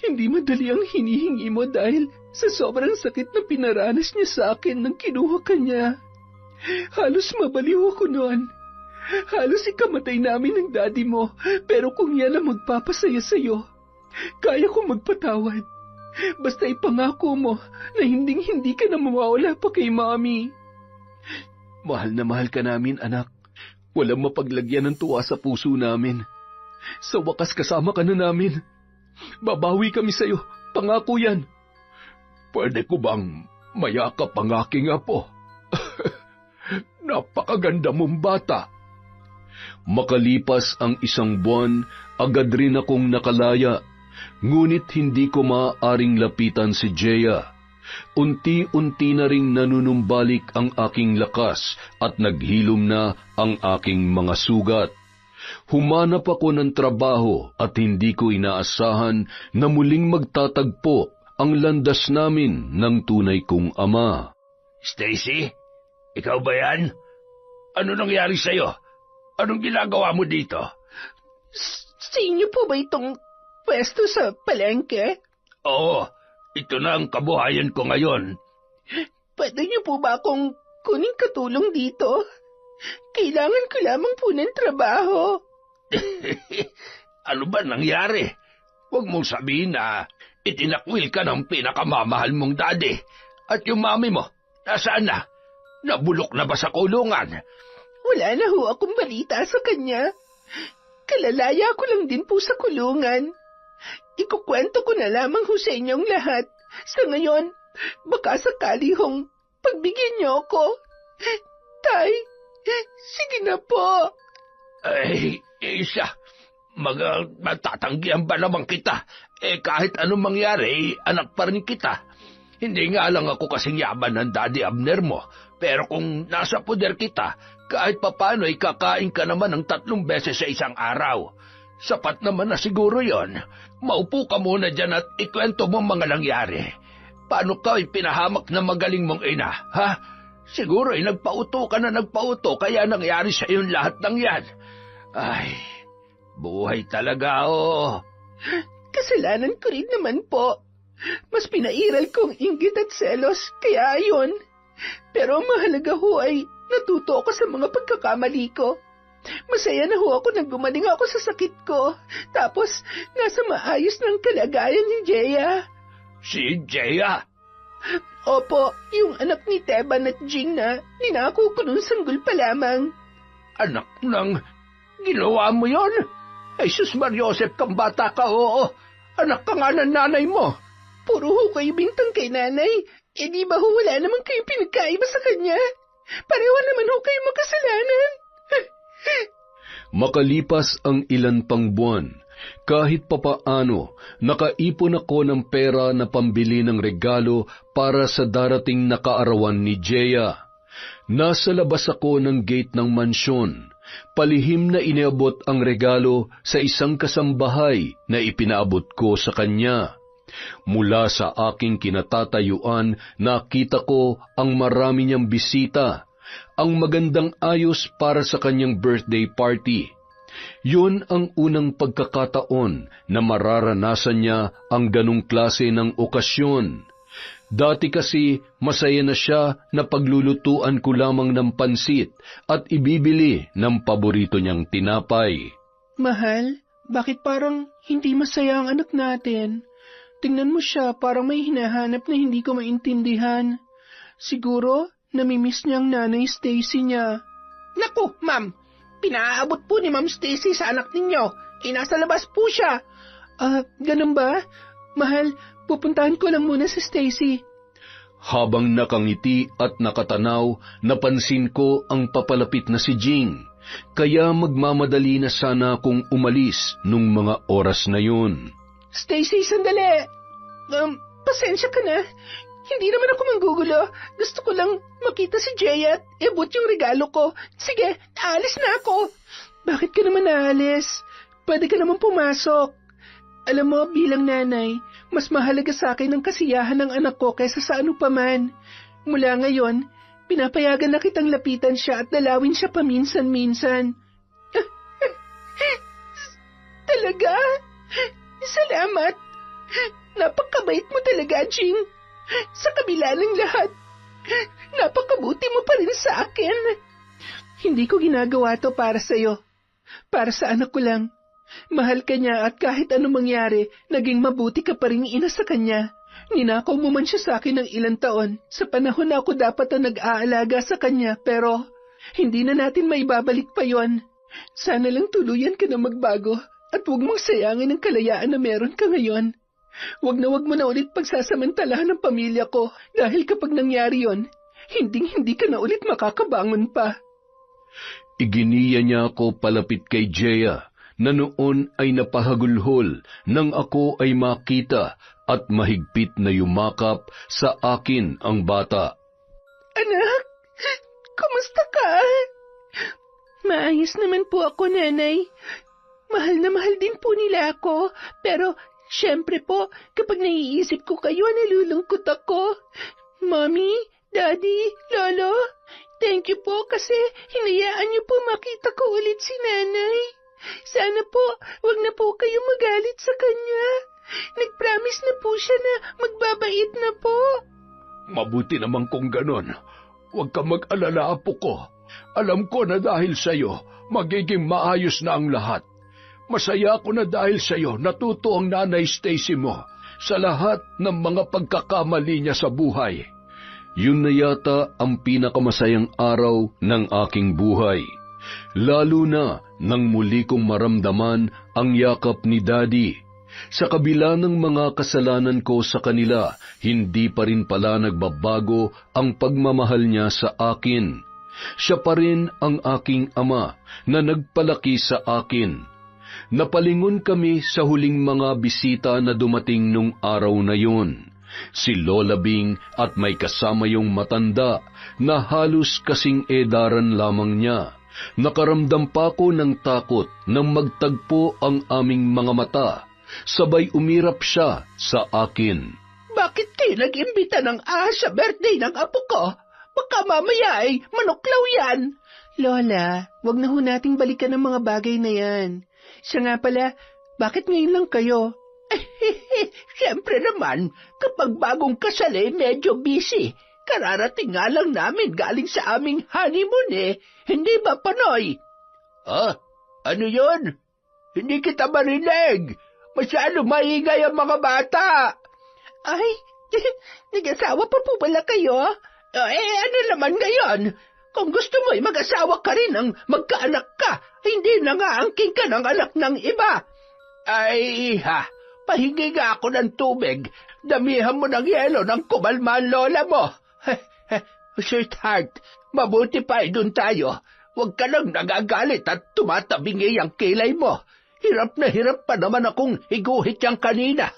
hindi madali ang hinihingi mo dahil sa sobrang sakit na pinaranas niya sa akin nang kinuha ka niya. Halos mabaliw ako noon. Halos ikamatay namin ng daddy mo, pero kung yan ang magpapasaya sa'yo, kaya kong magpatawad. Basta ipangako mo na hinding-hindi ka na mawawala pa kay Mommy. Mahal na mahal ka namin, anak. Walang mapaglagyan ng tuwa sa puso namin. Sa wakas kasama ka na namin. Babawi kami sa'yo. Pangako yan. Pwede ko bang mayakap ang aking apo? Napakaganda mong bata. Makalipas ang 1 buwan, agad rin akong nakalaya. Ngunit hindi ko maaaring lapitan si Jeya. Unti-unti na ring nanunumbalik ang aking lakas at naghilom na ang aking mga sugat. Humanap ako ng trabaho at hindi ko inaasahan na muling magtatagpo ang landas namin ng tunay kong ama. Stacy, ikaw ba yan? Ano nangyari sa'yo? Anong ginagawa mo dito? Sa inyo po ba itong pwesto sa palengke? Oo, ito na ang kabuhayan ko ngayon. Pwede niyo po ba akong kuning katulong dito? Kailangan ko lamang po ng trabaho. Ano ba nangyari? Huwag mong sabihin na itinakwil ka ng pinakamamahal mong daddy. At yung mami mo, nasaan na? Nabulok na ba sa kulungan? Wala na ho akong balita sa kanya. Kalalaya ko lang din po sa kulungan. Ikukwento ko na lamang ho sa inyong lahat. Sa ngayon, baka sakali hong pagbigyan niyo ako. Tay, sige na po. Ay, Isa, matatanggihan ba naman kita? Kahit anong mangyari, anak pa rin kita. Hindi nga lang ako kasing yaman ng Daddy Abner mo, pero kung nasa poder kita, kahit papano ay kakain ka naman ng 3 beses sa isang araw. Sapat naman na siguro yon. Maupo ka muna dyan at ikwento mo mga nangyari. Paano ka ay pinahamak na magaling mong ina, ha? Siguro ay nagpauto ka na nagpauto kaya nangyari sa iyo lahat ng yan. Ay, buhay talaga, oh. Kasalanan ko rin naman po. Mas pinairal kong inggit at selos, kaya ayun. Pero ang mahalaga ho ay natuto ako sa mga pagkakamali ko. Masaya na ho ako nang gumaling ako sa sakit ko. Tapos, nasa maayos ng kalagayan ni Jeya. Si Jeya? Opo, yung anak ni Teban at Jing na ninako ko nung sanggol pa lamang. Anak ng... Ginawa mo yon? Ay, sus Mariosep, kang bata ka, oo. Anak ka nga ng nanay mo. Puro ho kayo bintang kay nanay. Eh di ba ho wala naman kayong pinagkaiba sa kanya? Pareho naman ho kayo makasalanan. Makalipas ang ilan pang buwan, kahit papaano, nakaipon ako ng pera na pambili ng regalo para sa darating na kaarawan ni Jeya. Nasa labas ako ng gate ng mansyon. Palihim na iniabot ang regalo sa isang kasambahay na ipinaabot ko sa kanya. Mula sa aking kinatatayuan, nakita ko ang marami niyang bisita, ang magandang ayos para sa kanyang birthday party. Yun ang unang pagkakataon na mararanasan niya ang ganong klase ng okasyon. Dati kasi masaya na siya na paglulutuan ko lamang ng pansit at ibibili ng paborito niyang tinapay. Mahal, bakit parang hindi masaya ang anak natin? Tingnan mo siya, parang may hinahanap na hindi ko maintindihan. Siguro, namimiss niya ang nanay Stacy niya. Naku, ma'am, pinaabot po ni Ma'am Stacy sa anak ninyo. Nasa labas po siya. Ganun ba? Mahal, pupuntahan ko lang muna si Stacy. Habang nakangiti at nakatanaw, napansin ko ang papalapit na si Jing. Kaya magmamadali na sana akong umalis nung mga oras na yun. Stacy, sandali. Pasensya ka na. Hindi naman ako manggugulo. Gusto ko lang makita si Jeya at iabot yung regalo ko. Sige, aalis na ako. Bakit ka naman aalis? Pwede ka naman pumasok. Alam mo, bilang nanay, mas mahalaga sa akin ang kasiyahan ng anak ko kaysa sa ano paman. Mula ngayon, pinapayagan na kitang lapitan siya at dalawin siya paminsan-minsan. Talaga? Salamat. Napakabait mo talaga, Jing. Sa kabila ng lahat, napakabuti mo pa rin sa akin. Hindi ko ginagawa to para sa'yo. Para sa anak ko lang. Mahal ka niya at kahit anong mangyari, naging mabuti ka pa rin ina sa kanya. Ninakaw mo man siya sa akin ng ilang taon. Sa panahon na ako dapat ang nag-aalaga sa kanya, pero hindi na natin maibabalik pa yon. Sana lang tuluyan ka na magbago at huwag mong sayangin ang kalayaan na meron ka ngayon. Huwag mo na ulit pagsasamantalahan ng pamilya ko dahil kapag nangyari yon, hindi ka na ulit makakabangon pa. Iginiya niya ako palapit kay Jeya na noon ay napahagulhol nang ako ay makita at mahigpit na yumakap sa akin ang bata. Anak, kumusta ka? Maayos naman po ako, nanay. Mahal na mahal din po nila ako, pero syempre po, kapag naiisip ko kayo, nalulungkot ako. Mommy, Daddy, Lolo, thank you po kasi hinayaan niyo po makita ko ulit si nanay. Sana po, wag na po kayo magalit sa kanya. Nag-promise na po siya na magbabait na po. Mabuti naman kung ganon. Huwag ka mag-alala, apo ko. Alam ko na dahil sa'yo, magiging maayos na ang lahat. Masaya ako na dahil sa'yo natuto ang nanay Stacy mo sa lahat ng mga pagkakamali niya sa buhay. Yun na yata ang pinakamasayang araw ng aking buhay. Lalo na nang muli kong maramdaman ang yakap ni Daddy. Sa kabila ng mga kasalanan ko sa kanila, hindi pa rin pala nagbabago ang pagmamahal niya sa akin. Siya pa rin ang aking ama na nagpalaki sa akin. Napalingon kami sa huling mga bisita na dumating nung araw na yun. Si Lola Bing at may kasama yung matanda na halos kasing edaran lamang niya. Nakaramdam pa ko ng takot nang magtagpo ang aming mga mata. Sabay umirap siya sa akin. Bakit kayo nag-imbita ng sa birthday ng apo ko? Baka mamaya ay manuklaw yan. Lola, wag na ho nating balikan ang mga bagay na yan. Siya nga pala, bakit ngayon lang kayo? Siyempre naman, kapag bagong kasal medyo busy. Kararating nga lang namin galing sa aming honeymoon Hindi ba, Panoy? Ano yun? Hindi kita marinig. Masyado maingay ang mga bata. Ay, nag-asawa pa po pala kayo? Ano naman ngayon? Kung gusto mo'y mag-asawa ka rin ang magkaanak ka, hindi na nga angking ka ng anak ng iba. Ay, pahingi nga ako ng tubig. Damihan mo ng yelo ng kumalma ang lola mo. Sweetheart, mabuti pa doon tayo. Huwag ka lang nagagalit at tumatabingi ang kilay mo. Hirap na hirap pa naman akong iguhit yang kanina.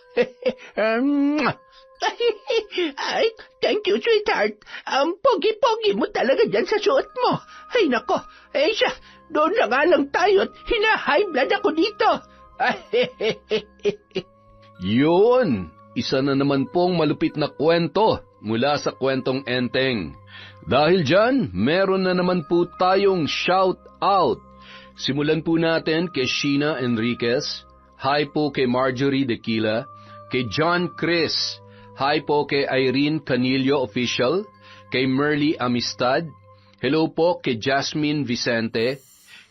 Ay, thank you, sweetheart. Ang pogi-pogi mo talaga dyan sa suot mo. Ay, nako. Siya, doon na nga lang tayo at hina-high blood ako dito. Yun! Isa na naman pong malupit na kwento mula sa kwentong Enteng. Dahil dyan, meron na naman po tayong shout-out. Simulan po natin kay Sheena Enriquez. Hi po kay Marjorie Dequila. Kay John Chris. Hi po kay Irene Canillo Official. Kay Merly Amistad. Hello po kay Jasmine Vicente.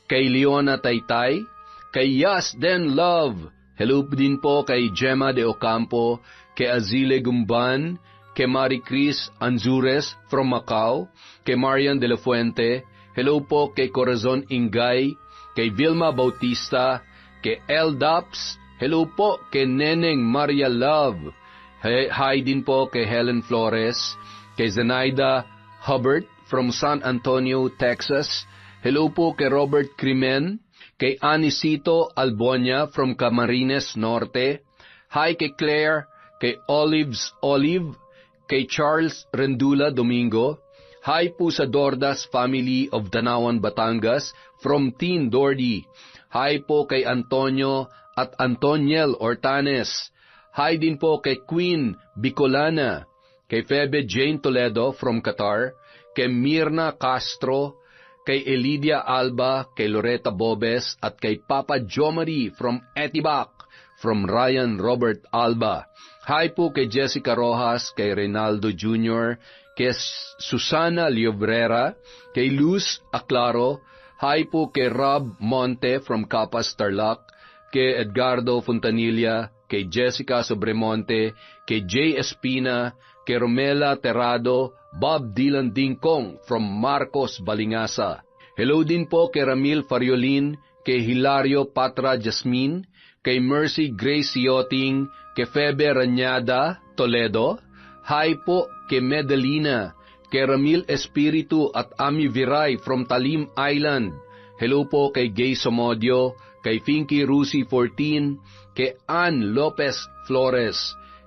Kay Leona Taytay. Kay Yas Den Love. Hello din po kay Gemma de Ocampo. Kay Azile Gumban. Kay Marie Cris Anzures from Macau. Kay Marian de la Fuente. Hello po kay Corazon Ingay. Kay Vilma Bautista. Kay El Daps. Hello po kay Neneng Maria Love. Hi din po kay Helen Flores. Kay Zenaida Hubbard from San Antonio, Texas. Hello po kay Robert Crimen. Kay Anisito Albonia from Camarines Norte. Hi kay Claire. Kay Olives Olive. Kay Charles Rendula Domingo. Hi po sa Dordas family of Danawan, Batangas from Teen Dordy. Hi po kay Antonio at Antoniel Ortanes. Hi din po kay Queen Bicolana. Kay Febe Jane Toledo from Qatar. Kay Mirna Castro. Kay Elidia Alba. Kay Loretta Bobes. At kay Papa Jomari from Etibac. From Ryan Robert Alba. Hi po kay Jessica Rojas. Kay Reynaldo Jr. Kay Susana Liobrera. Kay Luz Aclaro. Hi po kay Rob Monte from Capas, Tarlac. Kay Edgardo Fontanilla. Kay Jessica Sobremonte. Kay Jay Espina. Kay Romela Terrado. Bob Dylan Dingkong from Marcos, Balingasa. Hello din po kay Ramil Fariolin. Kay Hilario Patra Jasmine. Kay Mercy Grace Yoting. Kay Febe Ranyada Toledo. Hi po kay Medellina. Kay Ramil Espiritu at Ami Viray from Talim Island. Hello po kay Gay Somodio. Kay Finky Rusi 14, kay Ann Lopez Flores.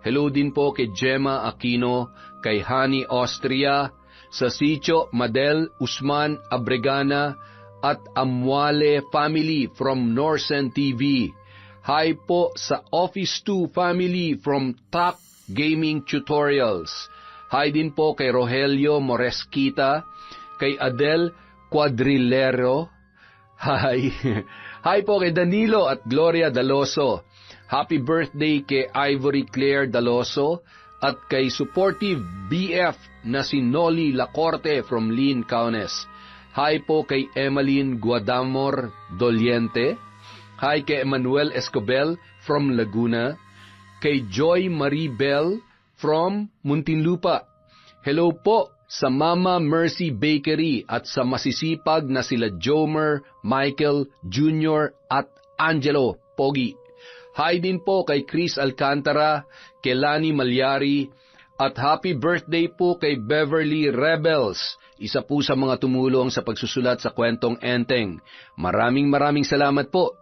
Hello din po kay Gemma Aquino, kay Hani Austria, sa Sitio Madel Usman Abregana, at Amwale family from Norsen TV. Hi po sa Office 2 family from Top Gaming Tutorials. Hi din po kay Rogelio Moresquita, kay Adel Quadrilero. Hi po kay Danilo at Gloria Daloso. Happy birthday kay Ivory Claire Daloso at kay supportive BF na si Noli Lacorte from Lynn Kaunes. Hi po kay Emmeline Guadamor Doliente. Hi kay Emmanuel Escobel from Laguna. Kay Joy Marie Bell from Muntinlupa. Hello po sa Mama Mercy Bakery at sa masisipag na sila Jomer, Michael, Junior at Angelo Pogi. Hi din po kay Chris Alcantara, kay Lani Malyari, at happy birthday po kay Beverly Rebels, isa po sa mga tumulong sa pagsusulat sa kwentong Enteng. Maraming salamat po.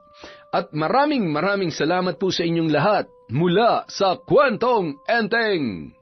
At maraming salamat po sa inyong lahat mula sa kwentong Enteng.